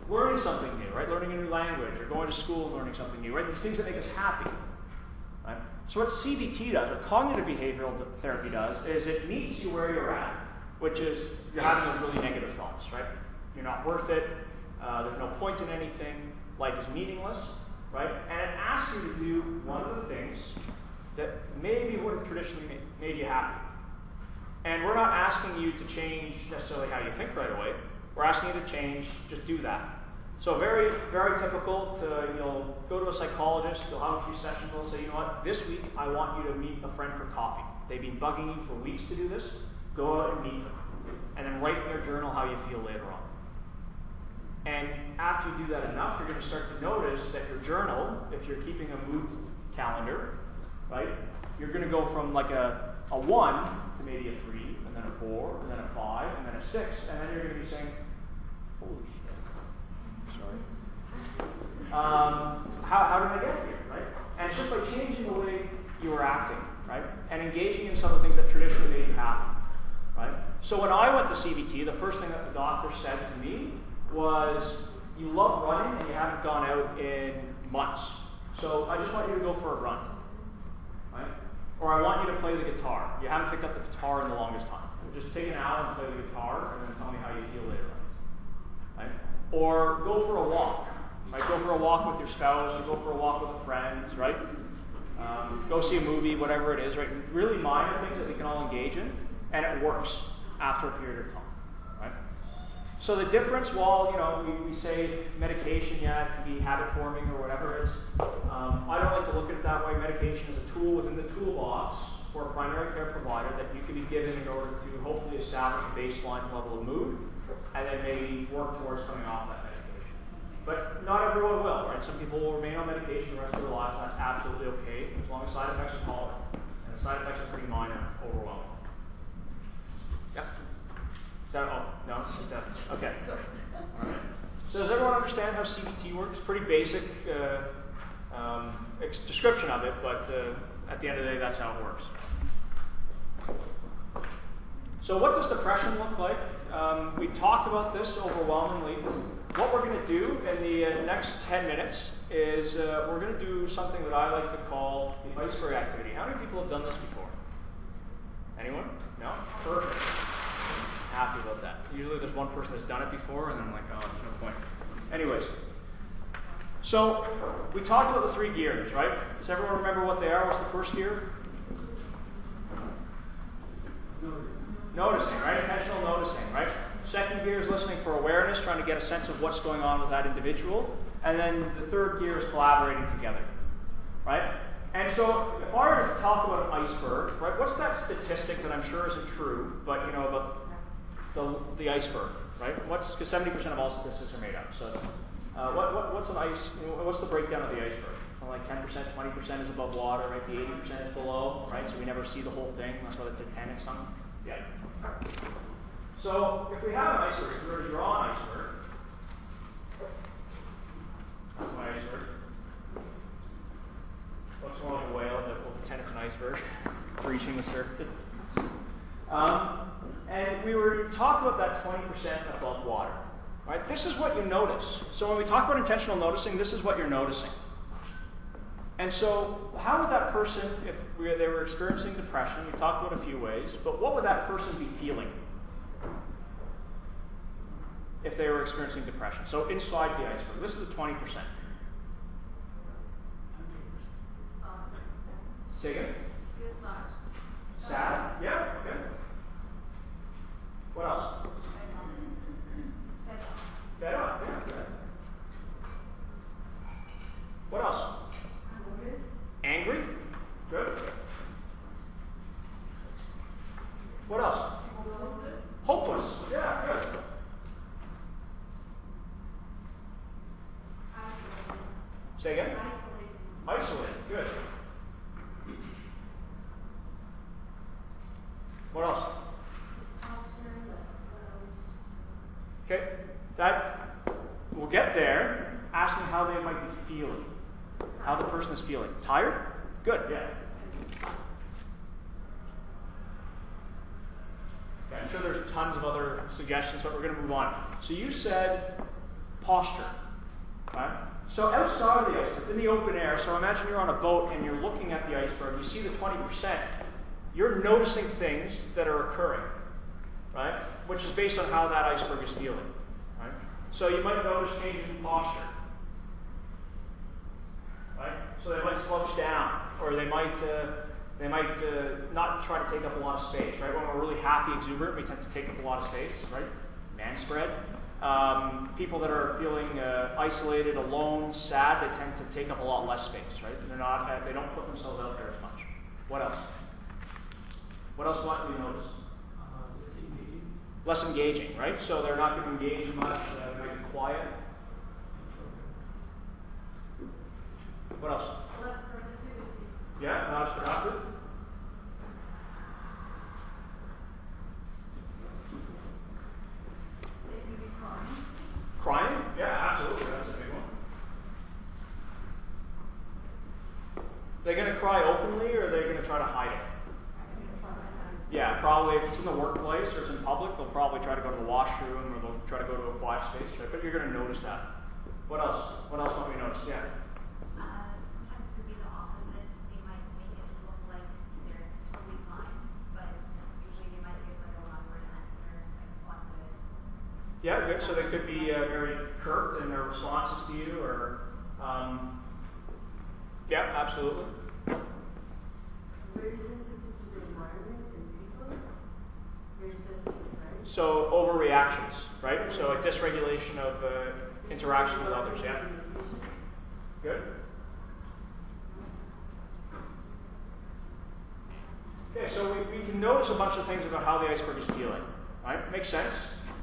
A: Learning something new, right? Learning a new language, or going to school and learning something new, right? These things that make us happy, right? So what CBT does, what cognitive behavioral therapy does, is it meets you where you're at, which is you're having those really negative thoughts, right? You're not worth it. There's no point in anything. Life is meaningless, right? And it asks you to do one of the things that maybe would have traditionally made you happy. And we're not asking you to change necessarily how you think right away. We're asking you to change, just do that. So very, very typical you'll go to a psychologist, you'll have a few sessions, they'll say, you know what, this week I want you to meet a friend for coffee. They've been bugging you for weeks to do this. Go out and meet them. And then write in your journal how you feel later on. And after you do that enough, you're going to start to notice that your journal, if you're keeping a mood calendar, right, you're going to go from like a 1 to maybe a 3, and then a 4, and then a 5, and then a 6, and then you're going to be saying, holy shit. Sorry. How did I get here, right? And it's just by changing the way you were acting, right? And engaging in some of the things that traditionally made you happy, right? So when I went to CBT, the first thing that the doctor said to me was, you love running and you haven't gone out in months. So I just want you to go for a run, right? Or I want you to play the guitar. You haven't picked up the guitar in the longest time. Just take an hour and play the guitar and then tell me how you feel later on, right? Or go for a walk. Right? Go for a walk with your spouse, or go for a walk with a friend, right? Go see a movie, whatever it is, right? Really minor things that we can all engage in, and it works after a period of time, right? So the difference, while we say medication, yeah, it can be habit forming or whatever it is, I don't like to look at it that way. Medication is a tool within the toolbox for a primary care provider that you can be given in order to hopefully establish a baseline level of mood, and then maybe work towards coming off that medication. But not everyone will, right? Some people will remain on medication the rest of their lives, and that's absolutely okay, as long as side effects are tolerable. And the side effects are pretty minor, overwhelming. Yep. Is that, oh, no, it's just okay. All right. So does everyone understand how CBT works? Pretty basic description of it, but at the end of the day, that's how it works. So what does depression look like? We've talked about this overwhelmingly. What we're going to do in the next 10 minutes is we're going to do something that I like to call the iceberg activity. How many people have done this before? Anyone? No? Perfect. Happy about that. Usually there's one person that's done it before, and then I'm like, oh, there's no point. Anyways, so we talked about the 3 gears, right? Does everyone remember what they are? What's the first gear? Noticing, right? Intentional noticing, right? Second gear is listening for awareness, trying to get a sense of what's going on with that individual. And then the third gear is collaborating together, right? And so if I were to talk about an iceberg, right, what's that statistic that I'm sure isn't true, but about the iceberg, right? Because 70% of all statistics are made up. So what's an ice? What's the breakdown of the iceberg? Like 10%, 20% is above water, right? The 80% is below, right? So we never see the whole thing. That's why the Titanic's sunk. Yeah. So if we have an iceberg, if we were to draw an iceberg, that's my iceberg. Looks more like a whale, but we'll pretend it's an iceberg breaching the surface. And we were to talk about that 20% above water. Right? This is what you notice. So when we talk about intentional noticing, this is what you're noticing. And so how would that person, if they were experiencing depression, we talked about a few ways, but what would that person be feeling if they were experiencing depression? So inside the iceberg, this is the 20%. Say again? Sad? Yeah, okay. What else? Fed up, yeah, good. What else? Angry? Good. What else? Hopeless. Yeah, good. Say again? Isolated. Good. What else? Okay, that we'll get there. Asking how they might be feeling, how the person is feeling. Tired? Good. Yeah. Okay, I'm sure there's tons of other suggestions, but we're going to move on. So you said posture, right? So outside of the iceberg, in the open air. So imagine you're on a boat and you're looking at the iceberg. You see the 20%. You're noticing things that are occurring, right? Which is based on how that iceberg is feeling, right? So you might notice changes in posture, right? So they might slouch down, or they might not try to take up a lot of space, right? When we're really happy, exuberant, we tend to take up a lot of space, right? Man spread. People that are feeling isolated, alone, sad, they tend to take up a lot less space, right? They don't put themselves out there as much. What else? What else might we notice? Less engaging, right? So they're not going to engage much. They might be quiet. What else?
G: Less productivity.
A: Yeah, not as productive.
D: They can be crying.
A: Crying? Yeah, absolutely. That's a big one. They're going to cry openly, or they're going to try to hide it? Yeah, probably if it's in the workplace or it's in public, they'll probably try to go to the washroom, or they'll try to go to a quiet space, right? But you're going to notice that. What else? What else might we notice? Yeah.
F: Sometimes it could be the opposite. They might make it look like they're totally fine, but usually they might give like a one-word answer, like on good.
A: Yeah, good. So they could be very curt in their responses to you, or yeah, absolutely.
E: Very sensitive to the environment and people. Very sensitive, right?
A: So overreactions, right? So a dysregulation of interaction with others. Yeah. Good. Okay, so we can notice a bunch of things about how the iceberg is feeling. Right? Makes sense.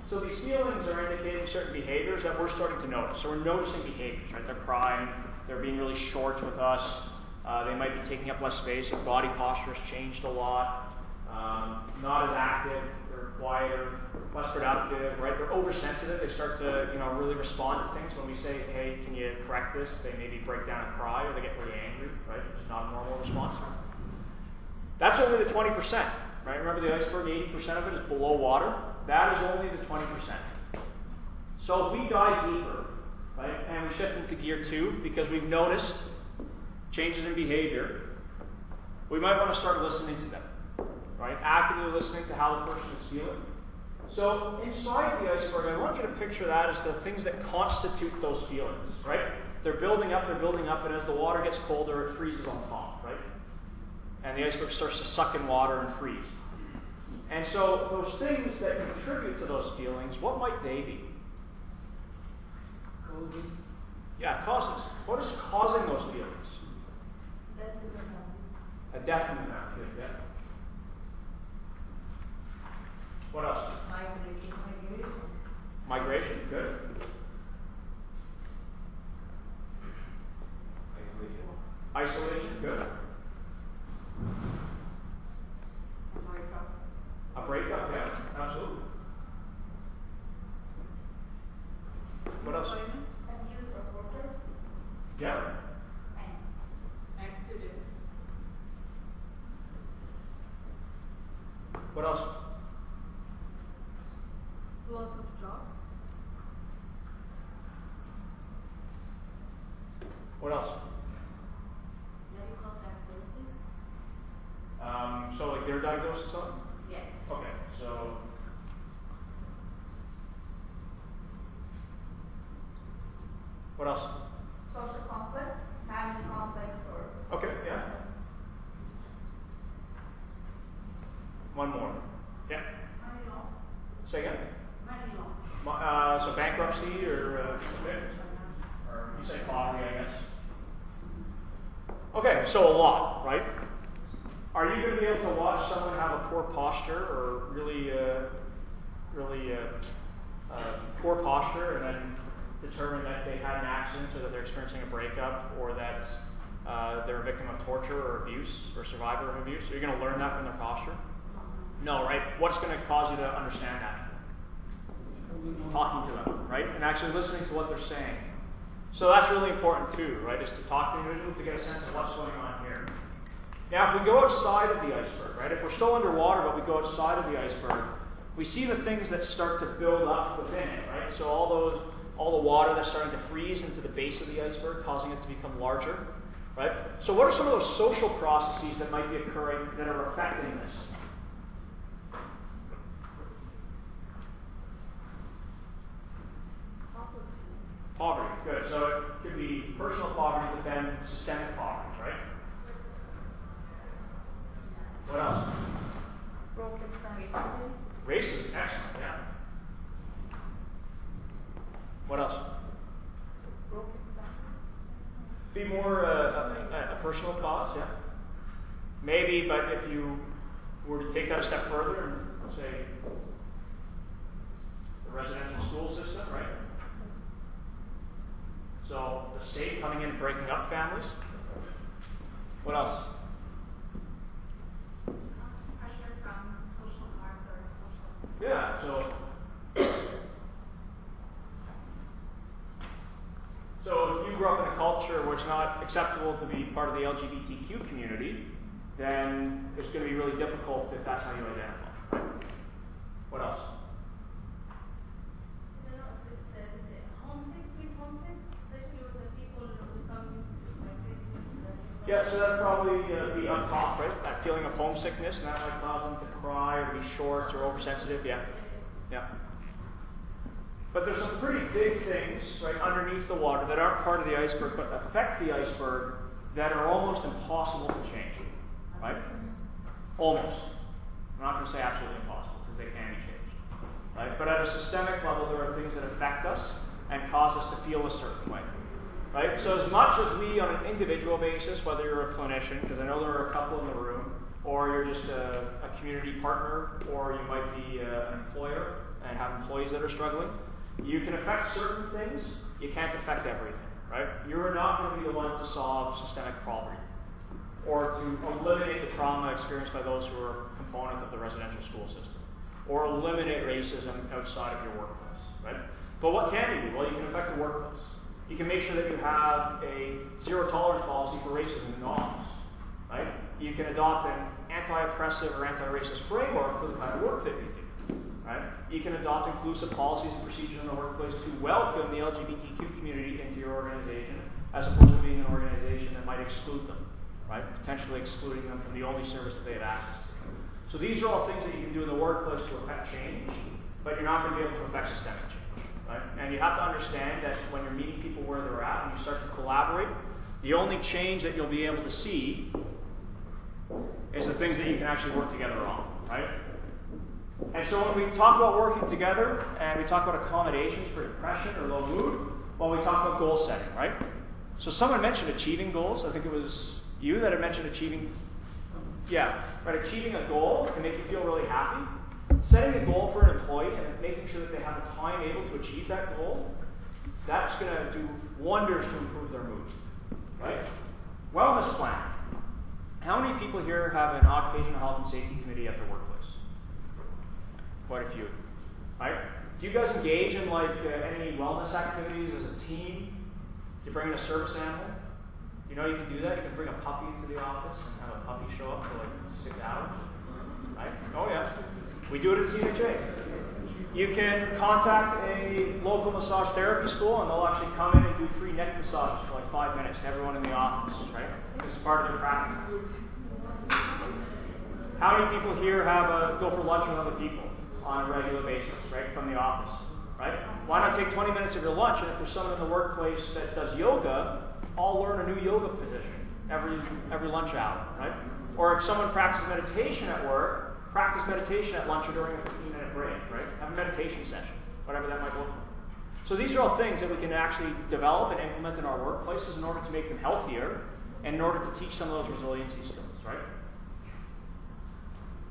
A: So these feelings are indicating certain behaviors that we're starting to notice. So we're noticing behaviors, right? They're crying, they're being really short with us, they might be taking up less space, their body posture has changed a lot, not as active, they're quieter, less productive, right? They're oversensitive, they start to really respond to things. When we say, hey, can you correct this? They maybe break down and cry, or they get really angry, right? Which is not a normal response. That's only the 20%, right? Remember the iceberg, 80% of it is below water. That is only the 20%. So if we dive deeper, right, and we shift into gear 2, because we've noticed changes in behavior, we might want to start listening to them, right? Actively listening to how the person is feeling. So inside the iceberg, I want you to picture that as the things that constitute those feelings, right? They're building up, and as the water gets colder, it freezes on top, right? And the iceberg starts to suck in water and freeze. And so those things that contribute to those feelings, what might they be?
B: Causes.
A: Yeah, causes. What is causing those feelings?
D: Death in the family.
A: A death in the family. Good, yeah. What else?
D: Migration.
A: Migration. Good. Isolation. Good. A breakup. Yeah, absolutely. What else?
D: Abuse or torture.
A: Yeah.
D: Accidents.
A: What else?
D: Loss of job.
A: What else?
F: Medical diagnosis.
A: So like their diagnosis on?
D: Yes.
A: Okay, so what else?
D: Social conflicts, family conflicts, or
A: Okay, yeah. One more. Yeah.
E: Money loss.
A: Say again?
E: Money loss.
A: So bankruptcy or you say poverty, I guess. Okay, so a lot, right? Are you going to be able to watch someone have a poor posture or really poor posture and then determine that they had an accident or that they're experiencing a breakup or that they're a victim of torture or abuse or survivor of abuse? Are you going to learn that from their posture? No, right? What's going to cause you to understand that? Talking to them, right? And actually listening to what they're saying. So that's really important too, right? Is to talk to the individual to get a sense of what's going on here. Now, if we go outside of the iceberg, right? If we're still underwater, but we go outside of the iceberg, we see the things that start to build up within it, right? So all the water that's starting to freeze into the base of the iceberg, causing it to become larger, right? So what are some of those social processes that might be occurring that are affecting this? Poverty, good. So it could be personal poverty, but then systemic poverty, right? What else?
E: Broken family.
A: Racism, excellent, yeah. What else?
E: Broken family.
A: Be more a personal cause, yeah. Maybe, but if you were to take that a step further and say the residential school system, right? So the state coming in and breaking up families. What else?
F: Pressure from social norms or socialism.
A: Yeah, so if you grew up in a culture where it's not acceptable to be part of the LGBTQ community, then it's going to be really difficult if that's how you identify. Right? What else?
G: I don't know if it's homesick, especially with the people who come like this.
A: Yeah, so that'd probably be up top, right? That feeling of homesickness, and that might cause them to cry or be short or oversensitive. Yeah. Yeah. But there's some pretty big things right underneath the water that aren't part of the iceberg but affect the iceberg that are almost impossible to change. Right? Almost. I'm not going to say absolutely impossible because they can be changed. Right? But at a systemic level, there are things that affect us and cause us to feel a certain way. Right? So as much as we, on an individual basis, whether you're a clinician, because I know there are a couple in the room, or you're just a community partner, or you might be an employer and have employees that are struggling, you can affect certain things, you can't affect everything. Right? You're not going to be the one to solve systemic poverty or to eliminate the trauma experienced by those who are components of the residential school system, or eliminate racism outside of your workplace. Right? But what can you do? Well, you can affect the workplace. You can make sure that you have a zero tolerance policy for racism in the office. Right? You can adopt an anti-oppressive or anti-racist framework for the kind of work that you do. Right? You can adopt inclusive policies and procedures in the workplace to welcome the LGBTQ community into your organization, as opposed to being an organization that might exclude them, right? Potentially excluding them from the only service that they have access to. So these are all things that you can do in the workplace to affect change, but you're not going to be able to affect systemic change, right? And you have to understand that when you're meeting people where they're at and you start to collaborate, the only change that you'll be able to see is the things that you can actually work together on, right? And so when we talk about working together and we talk about accommodations for depression or low mood, well, we talk about goal setting, right? So someone mentioned achieving goals. I think it was you that had mentioned achieving. Yeah, right. Achieving a goal can make you feel really happy. Setting a goal for an employee and making sure that they have the time able to achieve that goal, that's going to do wonders to improve their mood, right? Wellness plan. How many people here have an occupational health and safety committee at their workplace? Quite a few, right? Do you guys engage in any wellness activities as a team? Do you bring in a service animal? You know you can do that. You can bring a puppy into the office and have a puppy show up for 6 hours, right? Oh yeah, we do it at CNHA. You can contact a local massage therapy school and they'll actually come in and do free neck massages for 5 minutes to everyone in the office, right? This is part of their practice. How many people here go for lunch with other people on a regular basis, right, from the office, right? Why not take 20 minutes of your lunch, and if there's someone in the workplace that does yoga, I'll learn a new yoga position every lunch hour, right? Or if someone practices meditation at work, practice meditation at lunch or during a 15-minute break, right? Have a meditation session, whatever that might look like. So these are all things that we can actually develop and implement in our workplaces in order to make them healthier and in order to teach some of those resiliency skills, right?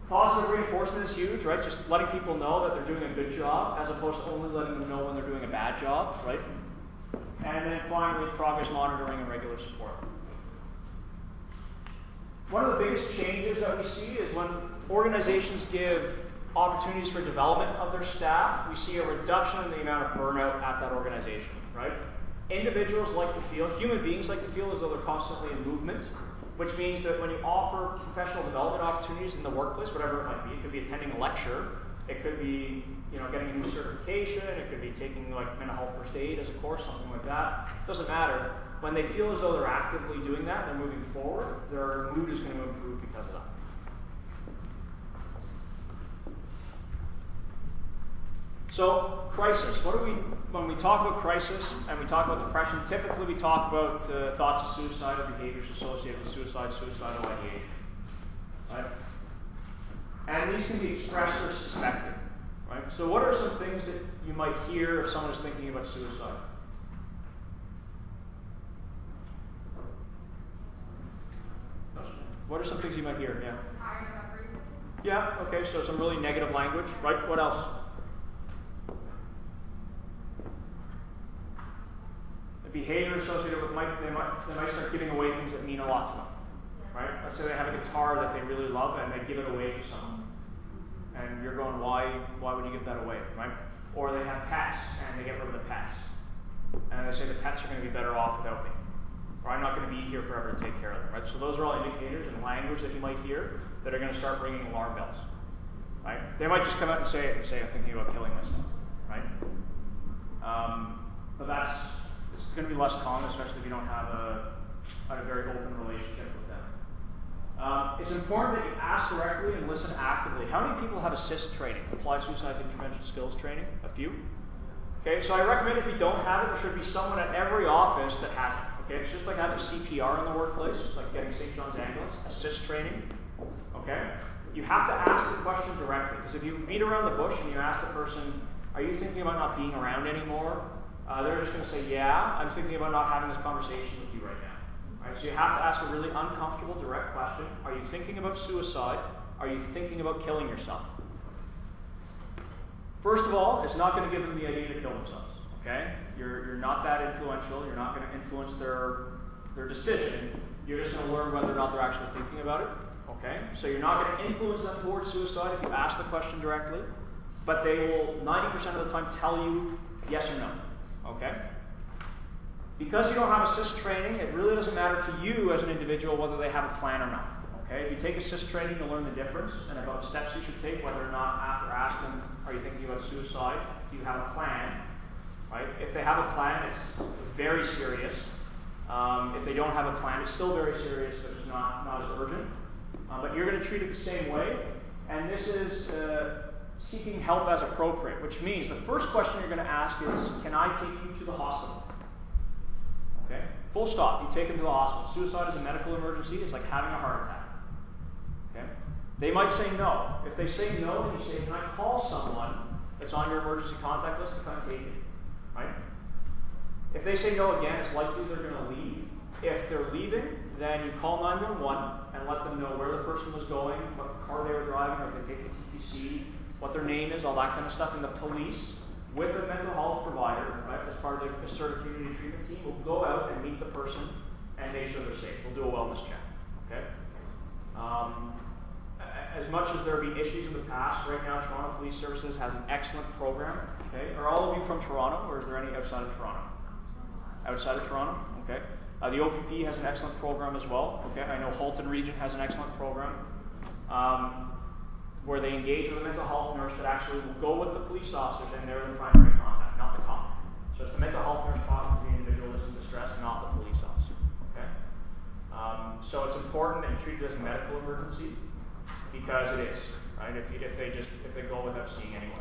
A: Positive reinforcement is huge, right? Just letting people know that they're doing a good job as opposed to only letting them know when they're doing a bad job, right? And then finally, progress monitoring and regular support. One of the biggest changes that we see is when organizations give opportunities for development of their staff, we see a reduction in the amount of burnout at that organization, right? Individuals like to feel, human beings like to feel as though they're constantly in movement, which means that when you offer professional development opportunities in the workplace, whatever it might be, it could be attending a lecture, it could be getting a new certification, it could be taking mental health first aid as a course, something like that. It doesn't matter. When they feel as though they're actively doing that and they're moving forward, their mood is going to improve because of that. So, crisis. When we talk about crisis and we talk about depression, typically we talk about thoughts of suicidal behaviors associated with suicidal ideation. Right? And these can be expressed or suspected. Right? So what are some things that you might hear if someone is thinking about suicide? What are some things you might hear? Yeah.
F: Tired of everything.
A: Yeah, okay, so some really negative language, right? What else? The behavior associated with they might start giving away things that mean a lot to them. Right? Let's say they have a guitar that they really love and they give it away to someone. And you're going, why would you give that away? Right? Or they have pets and they get rid of the pets. And they say the pets are going to be better off without me. Or I'm not going to be here forever to take care of them. Right? So those are all indicators and language that you might hear that are going to start ringing alarm bells. Right? They might just come out and say it and say, I'm thinking about killing myself. Right? But it's going to be less common, especially if you don't have a very open relationship with them. It's important that you ask directly and listen actively. How many people have ASSIST training, Applied Suicide Intervention Skills training? A few? Okay, so I recommend if you don't have it, there should be someone at every office that has it. Okay, it's just like having CPR in the workplace, like getting St. John's Ambulance, assist training. Okay, you have to ask the question directly, because if you beat around the bush and you ask the person, "Are you thinking about not being around anymore?" They're just going to say, "Yeah, I'm thinking about not having this conversation with you right now." Right, so you have to ask a really uncomfortable, direct question. Are you thinking about suicide? Are you thinking about killing yourself? First of all, it's not going to give them the idea to kill themselves. Okay? You're not that influential. You're not going to influence their decision. You're just going to learn whether or not they're actually thinking about it. Okay? So you're not going to influence them towards suicide if you ask the question directly. But they will 90% of the time tell you yes or no. Okay? Because you don't have assist training, it really doesn't matter to you as an individual whether they have a plan or not. Okay? If you take assist training, you'll learn the difference and about steps you should take, whether or not after asking them, are you thinking about suicide? Do you have a plan? Right? If they have a plan, it's very serious. If they don't have a plan, it's still very serious, but it's not as urgent. But you're going to treat it the same way. And this is seeking help as appropriate, which means the first question you're going to ask is, can I take you to the hospital? Okay? Full stop. You take them to the hospital. Suicide is a medical emergency. It's like having a heart attack. Okay? They might say no. If they say no, then you say, can I call someone that's on your emergency contact list to come take you? Right? If they say no again, it's likely they're going to leave. If they're leaving, then you call 911 and let them know where the person was going, what car they were driving, or if they take the TTC, what their name is, all that kind of stuff. And the police, with a mental health provider, right, as part of the assertive community treatment team, will go out and meet the person and make sure they're safe. We'll do a wellness check. Okay? As much as there have been issues in the past, right now Toronto Police Services has an excellent program. Okay? Are all of you from Toronto, or is there any outside of Toronto? Outside of Toronto? Okay. The OPP has an excellent program as well. Okay. I know Halton Region has an excellent program where they engage with a mental health nurse that actually will go with the police officers, and they're the primary contact, not the cop. So it's the mental health nurse talking to the individual that's in distress, not the police officer. Okay. So it's important that you treat it as a medical emergency, because it is, right? If they go without seeing anyone.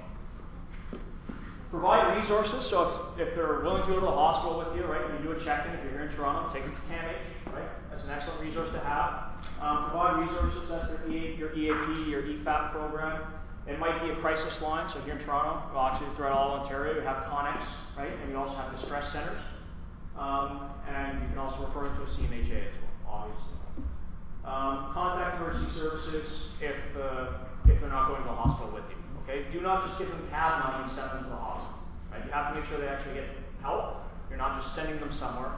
A: Provide resources. So if they're willing to go to the hospital with you, right? When you do a check-in, if you're here in Toronto, take them to CAMH, right? That's an excellent resource to have. Provide resources. That's your EAP, your EFAP program. It might be a crisis line. So here in Toronto, well, actually throughout all Ontario, you have Connex, right? And you also have distress centers. And you can also refer them to a CMHA as well, obviously. Contact emergency services if they're not going to the hospital with you. Okay? Do not just give them CAS money and send them to the hospital. Right? You have to make sure they actually get help. You're not just sending them somewhere.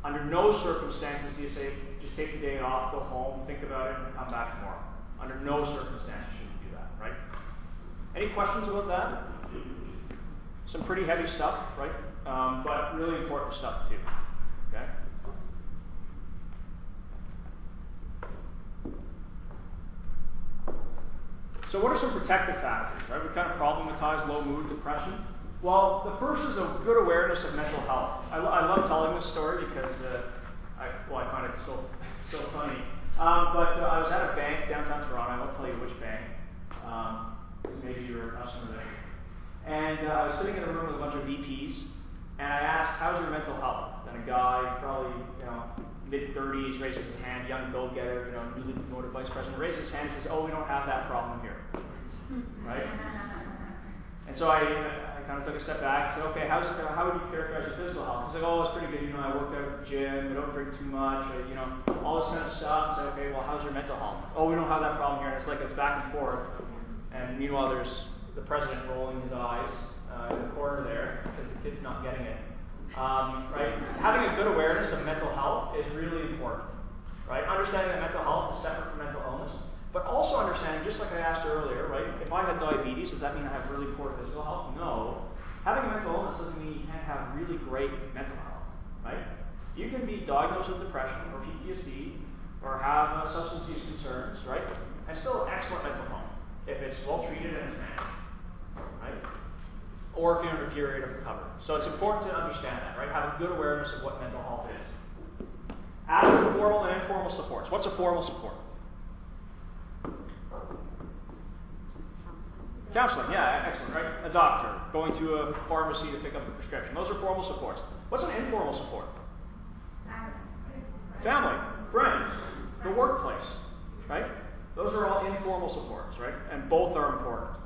A: Under no circumstances do you say, just take the day off, go home, think about it, and come back tomorrow. Under no circumstances should you do that. Right? Any questions about that? Some pretty heavy stuff, right? But really important stuff too. Okay? So what are some protective factors, right? We kind of problematize low mood, depression. Well, the first is a good awareness of mental health. I love telling this story because I find it so funny. But I was at a bank downtown Toronto. I won't tell you which bank, because maybe you're a customer there. And I was sitting in a room with a bunch of VPs, and I asked, how's your mental health? And a guy, probably mid-30s, raises his hand, young go-getter, newly promoted vice president, raises his hand and says, oh, we don't have that problem here. Right? And so I kind of took a step back and said, okay, how would you characterize your physical health? He's like, oh, it's pretty good. I work out at the gym, I don't drink too much, all this kind of stuff. I said, okay, well, how's your mental health? Oh, we don't have that problem here. And it's back and forth. And meanwhile, there's the president rolling his eyes in the corner there because the kid's not getting it. Right? Having a good awareness of mental health is really important. Right? Understanding that mental health is separate from mental illness, but also understanding, just like I asked earlier, right? If I had diabetes, does that mean I have really poor physical health? No. Having a mental illness doesn't mean you can't have really great mental health. Right? You can be diagnosed with depression or PTSD or have substance use concerns, right? And still excellent mental health if it's well treated and it's managed. Right? Or if you're in a period of recovery. So it's important to understand that, right? Have a good awareness of what mental health is. Ask for formal and informal supports. What's a formal support? Counseling, yeah, excellent, right? A doctor, going to a pharmacy to pick up a prescription. Those are formal supports. What's an informal support? Family, friends, the workplace, right? Those are all informal supports, right? And both are important.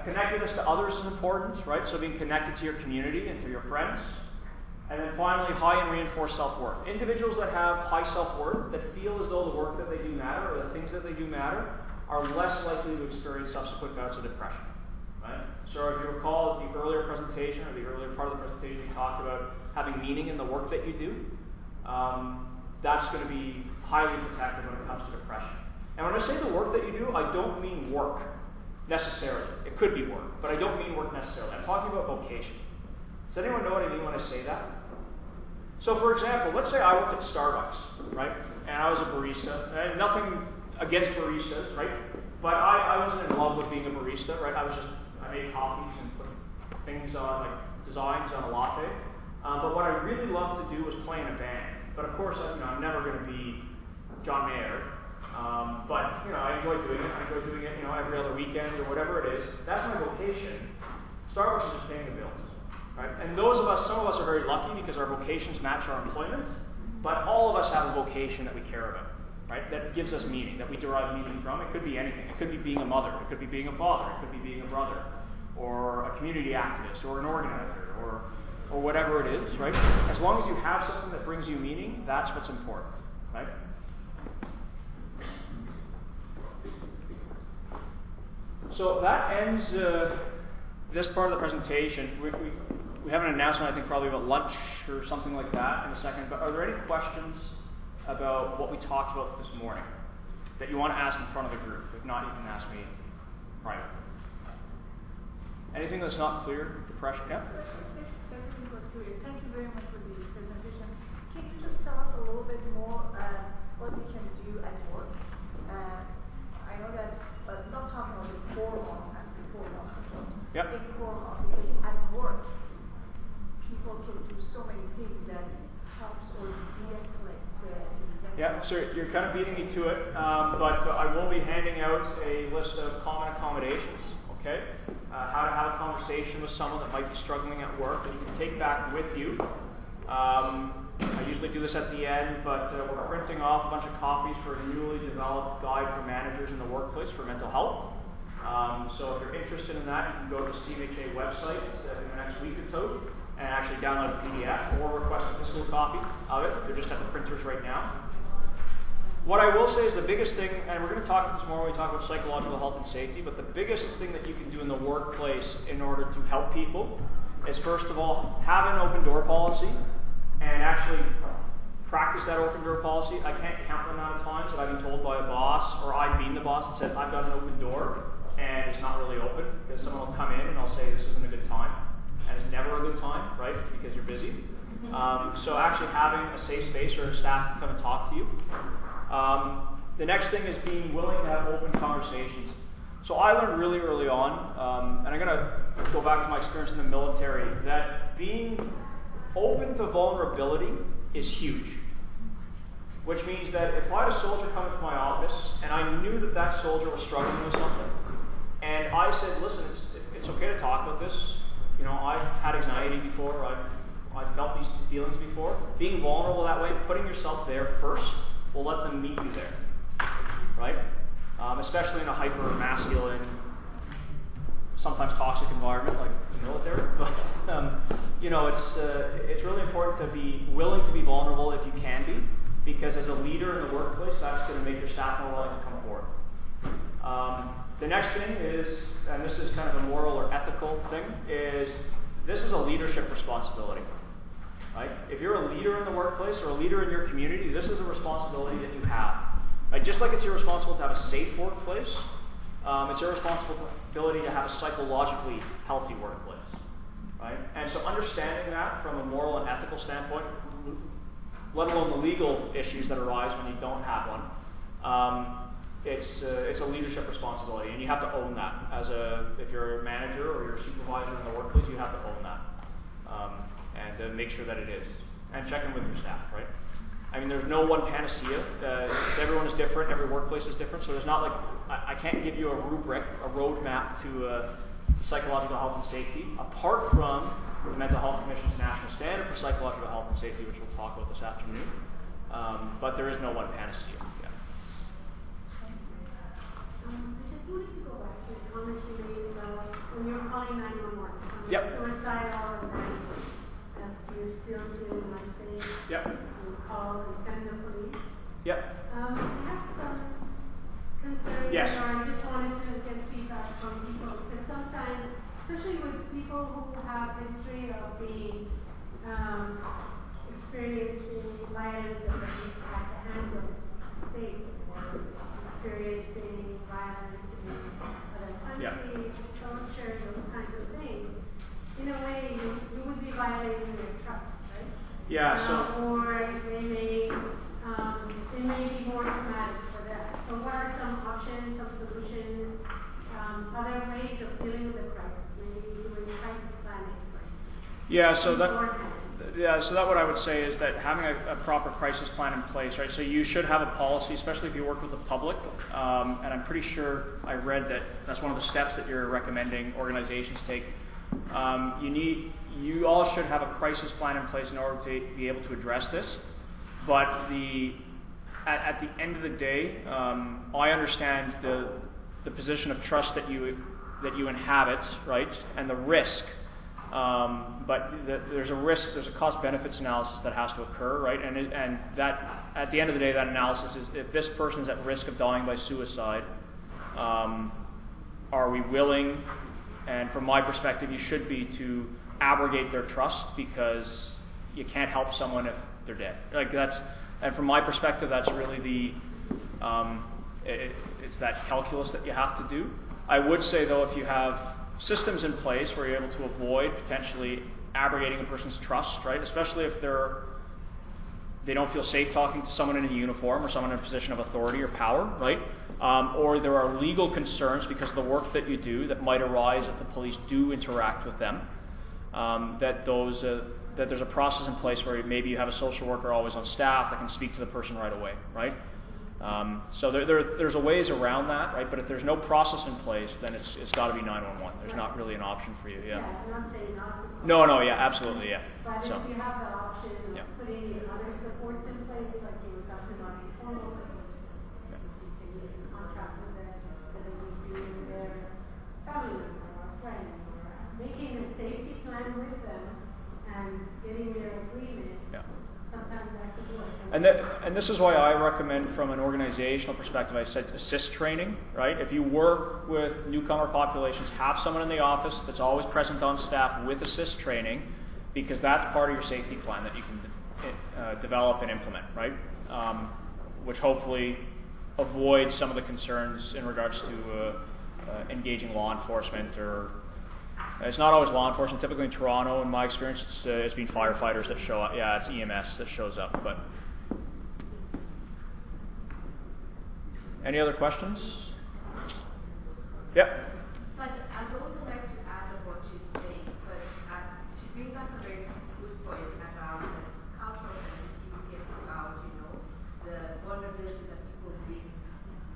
A: Connectedness to others is important, right? So being connected to your community and to your friends. And then finally, high and reinforced self-worth. Individuals that have high self-worth, that feel as though the work that they do matter, or the things that they do matter, are less likely to experience subsequent bouts of depression, right? So if you recall the earlier presentation, or the earlier part of the presentation, we talked about having meaning in the work that you do. That's going to be highly protective when it comes to depression. And when I say the work that you do, I don't mean work necessarily. It could be work, but I don't mean work necessarily. I'm talking about vocation. Does anyone know what I mean when I say that? So for example, let's say I worked at Starbucks, right? And I was a barista. And nothing against baristas, right? But I wasn't in love with being a barista, right? I made coffees and put things on, like designs on a latte. But what I really loved to do was play in a band. But of course, I'm never going to be John Mayer. But I enjoy doing it. I enjoy doing it, every other weekend or whatever it is. That's my vocation. Starbucks is just paying the bills, right? And some of us are very lucky because our vocations match our employment. But all of us have a vocation that we care about, right? That gives us meaning, that we derive meaning from. It could be anything. It could be being a mother. It could be being a father. It could be being a brother, or a community activist, or an organizer, or whatever it is, right? As long as you have something that brings you meaning, that's what's important, right? So that ends this part of the presentation. We have an announcement, I think, probably about lunch or something like that in a second. But are there any questions about what we talked about this morning that you want to ask in front of the group? If not, you can ask me privately. Anything that's not clear? Depression? Yeah?
E: Everything was clear. Thank you very much for the presentation. Can you just tell us a little bit more what we can do at work? I know that, not talking about the formal support.
A: Yep.
E: Informal, because at work, people can do so many things that helps or de-escalate.
A: Yeah, so you're kind of beating me to it, but I will be handing out a list of common accommodations, okay? How to have a conversation with someone that might be struggling at work that you can take back with you. I usually do this at the end, but we're printing off a bunch of copies for a newly developed guide for managers in the workplace for mental health. So if you're interested in that, you can go to the CMHA website in the next week or two and actually download a PDF or request a physical copy of it. They're just at the printers right now. What I will say is the biggest thing, and we're going to talk about this more when we talk about psychological health and safety, but the biggest thing that you can do in the workplace in order to help people is, first of all, have an open door policy and actually practice that open door policy. I can't count the amount of times that I've been told by a boss, or I've been the boss and said, I've got an open door, and it's not really open, because someone will come in and I'll say, this isn't a good time. And it's never a good time, right, because you're busy. So actually having a safe space where staff can come and talk to you. The next thing is being willing to have open conversations. So I learned really early on, and I'm going to go back to my experience in the military, that being open to vulnerability is huge. Which means that if I had a soldier come into my office, and I knew that that soldier was struggling with something, and I said, listen, it's okay to talk about this. I've had anxiety before, I've felt these feelings before. Being vulnerable that way, putting yourself there first, will let them meet you there, right? Especially in a hyper-masculine, sometimes toxic environment like the military. But it's really important to be willing to be vulnerable if you can be, because as a leader in the workplace, that's going to make your staff more willing to come forward. The next thing is, and this is kind of a moral or ethical thing, is this is a leadership responsibility. Right? If you're a leader in the workplace or a leader in your community, this is a responsibility that you have. Right? Just like it's your responsibility to have a safe workplace, it's your responsibility to have a psychologically healthy workplace. Right? And so understanding that from a moral and ethical standpoint, let alone the legal issues that arise when you don't have one, it's a leadership responsibility, and you have to own that. If you're a manager or you're a supervisor in the workplace, you have to own that. And make sure that it is. And check in with your staff, right? I mean, there's no one panacea, because everyone is different, every workplace is different, so there's not like, I can't give you a rubric, a roadmap to psychological health and safety, apart from the Mental Health Commission's National Standard for Psychological Health and Safety, which we'll talk about this afternoon. But there is no one panacea. Yeah.
H: I just wanted to go back to the comment you made about when you're calling 911.
A: Yep.
H: Suicidal, and then if you're still feeling unsafe,
A: Yep.
H: you call and send the police.
A: Yep.
H: I have some concerns,
A: Yes.
H: or I just wanted to get feedback from people, because sometimes, especially with people who have history of being experiencing violence at the hands of the state, or experiencing violence in other countries, torture, those kinds of things, in a way you would be violating their trust, right?
A: Yeah,
H: or they may, it may be more traumatic for them. So what are some options, some solutions, other ways of dealing with the crisis, maybe doing crisis planning, for instance?
A: Yeah, so that what I would say is that having a proper crisis plan in place, right? So you should have a policy, especially if you work with the public. And I'm pretty sure I read that that's one of the steps that you're recommending organizations take. You all should have a crisis plan in place in order to be able to address this. But at the end of the day, I understand the position of trust that you inhabit, right, and the risk. But there's a risk, there's a cost-benefits analysis that has to occur, right? And that, at the end of the day, that analysis is if this person's at risk of dying by suicide, are we willing? And from my perspective, you should be to abrogate their trust, because you can't help someone if they're dead. Like that's, and from my perspective, that's really it's that calculus that you have to do. I would say though, if you have systems in place where you're able to avoid potentially abrogating a person's trust, right? Especially if they don't feel safe talking to someone in a uniform or someone in a position of authority or power, right? Or there are legal concerns because of the work that you do that might arise if the police do interact with them. That there's a process in place where maybe you have a social worker always on staff that can speak to the person right away, right? So there's a ways around that, right? But if there's no process in place, then it's got to be 911. There's not really an option for you, yeah.
H: I'm not saying not to.
A: No, yeah, absolutely, yeah.
H: But
A: So,
H: if you have the option of putting other supports in place, like you were talking about informal supports, you can use a contract with them, whether you do their family member or a friend, or making a safety plan with them and getting their agreement.
A: yeah.
H: Sometimes that could work.
A: And this is why I recommend, from an organizational perspective, I said assist training, right? If you work with newcomer populations, have someone in the office that's always present on staff with assist training, because that's part of your safety plan that you can develop and implement, right? Which hopefully avoids some of the concerns in regards to engaging law enforcement, or it's not always law enforcement. Typically in Toronto, in my experience, it's been firefighters that show up. Yeah, it's EMS that shows up. But any other questions? Yep.
I: So I'd also like to add on what she's saying, but she brings up a very good point about the cultural sensitivity about, the vulnerability that people bring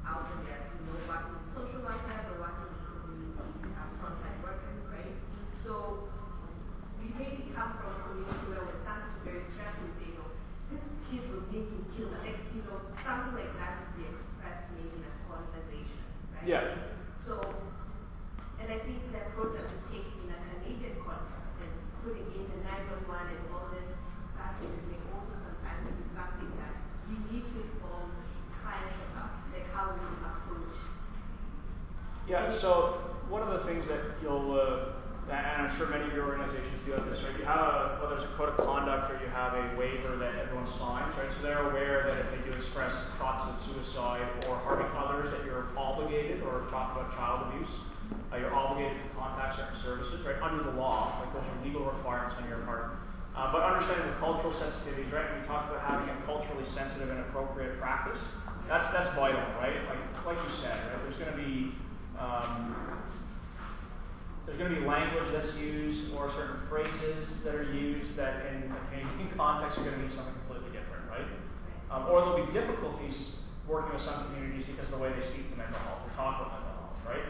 I: out in there, working with social workers or working with community frontline workers, right? So we maybe come from a community where when something is very stressful, we say, these kids will make me kill them. Like, something like that would be expressed maybe in a conversation, right?
A: Yeah.
I: So, and I think the approach that we take in a Canadian context and putting in the 911 and all this stuff may also sometimes be something that we need to inform clients about, like how we approach.
A: Yeah, so one of the things that you'll, and I'm sure many of your organizations do have this, right? You have whether it's a code of conduct or you have a waiver that everyone signs, right? So they're aware that if they do express thoughts of suicide or harming others, that you're obligated, or talk about child abuse, you're obligated to contact certain services, right? Under the law, like those are legal requirements on your part. But understanding the cultural sensitivities, right? When we talk about having a culturally sensitive and appropriate practice, that's vital, right? Like you said, right? There's going to be language that's used or certain phrases that are used that in a Canadian context are going to mean something completely different, right? Or there'll be difficulties working with some communities because of the way they speak to mental health or talk about mental health, right?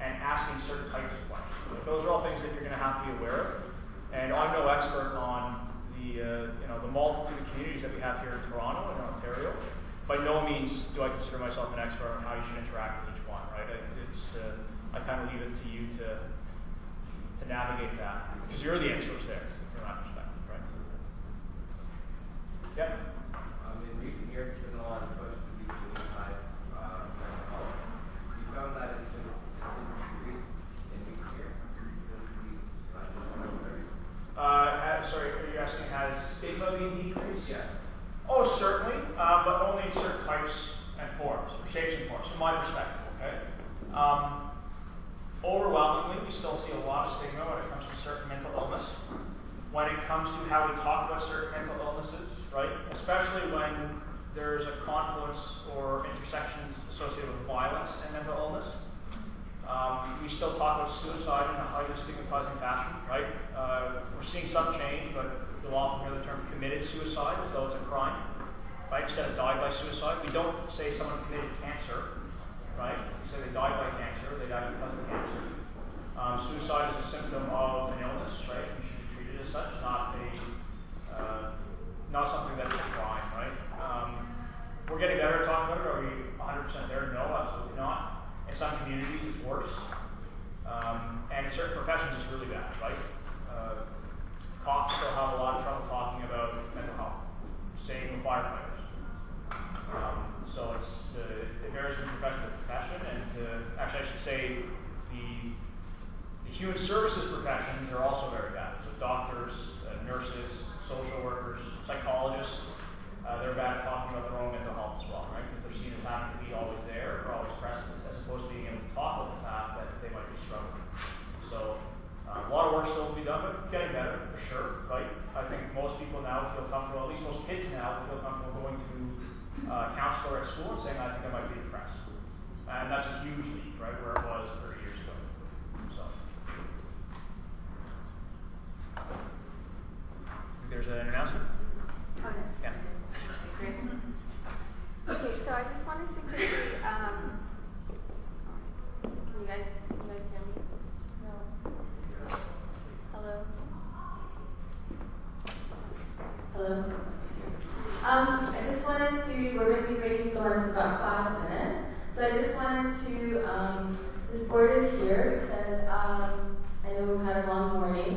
A: And asking certain types of questions. Like, those are all things that you're going to have to be aware of. And I'm no expert on the multitude of communities that we have here in Toronto and Ontario. By no means do I consider myself an expert on how you should interact with each one, right? I kind of leave it to you to navigate that, because you're the experts there from that perspective, right? Yeah.
C: In recent years, there's been a lot of push to decolonize mental health. You found that it's been decreased in recent years since these
A: Sorry, are you asking, has stigma been decreased?
C: Yeah.
A: Oh, certainly, but only in certain types and forms, or shapes and forms, from my perspective, okay? Overwhelmingly, we still see a lot of stigma when it comes to certain mental illness, when it comes to how we talk about certain mental illnesses, right? Especially when there's a confluence or intersections associated with violence and mental illness. We still talk about suicide in a highly stigmatizing fashion, right? We're seeing some change, but you'll often hear the term committed suicide as though it's a crime, right? Instead of died by suicide. We don't say someone committed cancer, right? We say they died by cancer, they died because of cancer. Suicide is a symptom of an illness, right? You should be treated as such, not something that's a crime, right? We're getting better at talking about it. Are we 100% there? No, absolutely not. In some communities, it's worse. And in certain professions, it's really bad, right? Cops still have a lot of trouble talking about mental health. Same with firefighters. So it varies from profession to profession, and actually I should say the human services professions are also very bad. So doctors, nurses, social workers, psychologists, they're bad at talking about their own mental health as well, right? Because they're seen as having to be always there or always present, as opposed to being able to talk about the fact that they might be struggling. So a lot of work still to be done, but getting better for sure, right? I think most people now feel comfortable, at least most kids now feel comfortable going to a counselor at school and saying, I think I might be depressed. And that's a huge leap, right, where it was 30 years ago. So I think there's an announcement.
J: Okay.
A: Yeah.
J: Great. Okay, so I just wanted to quickly, can you guys hear me? No. Hello?
I: Hello. I just wanted to, we're going to be breaking for lunch in about 5 minutes. So I just wanted to, this board is here because I know we've had a long morning.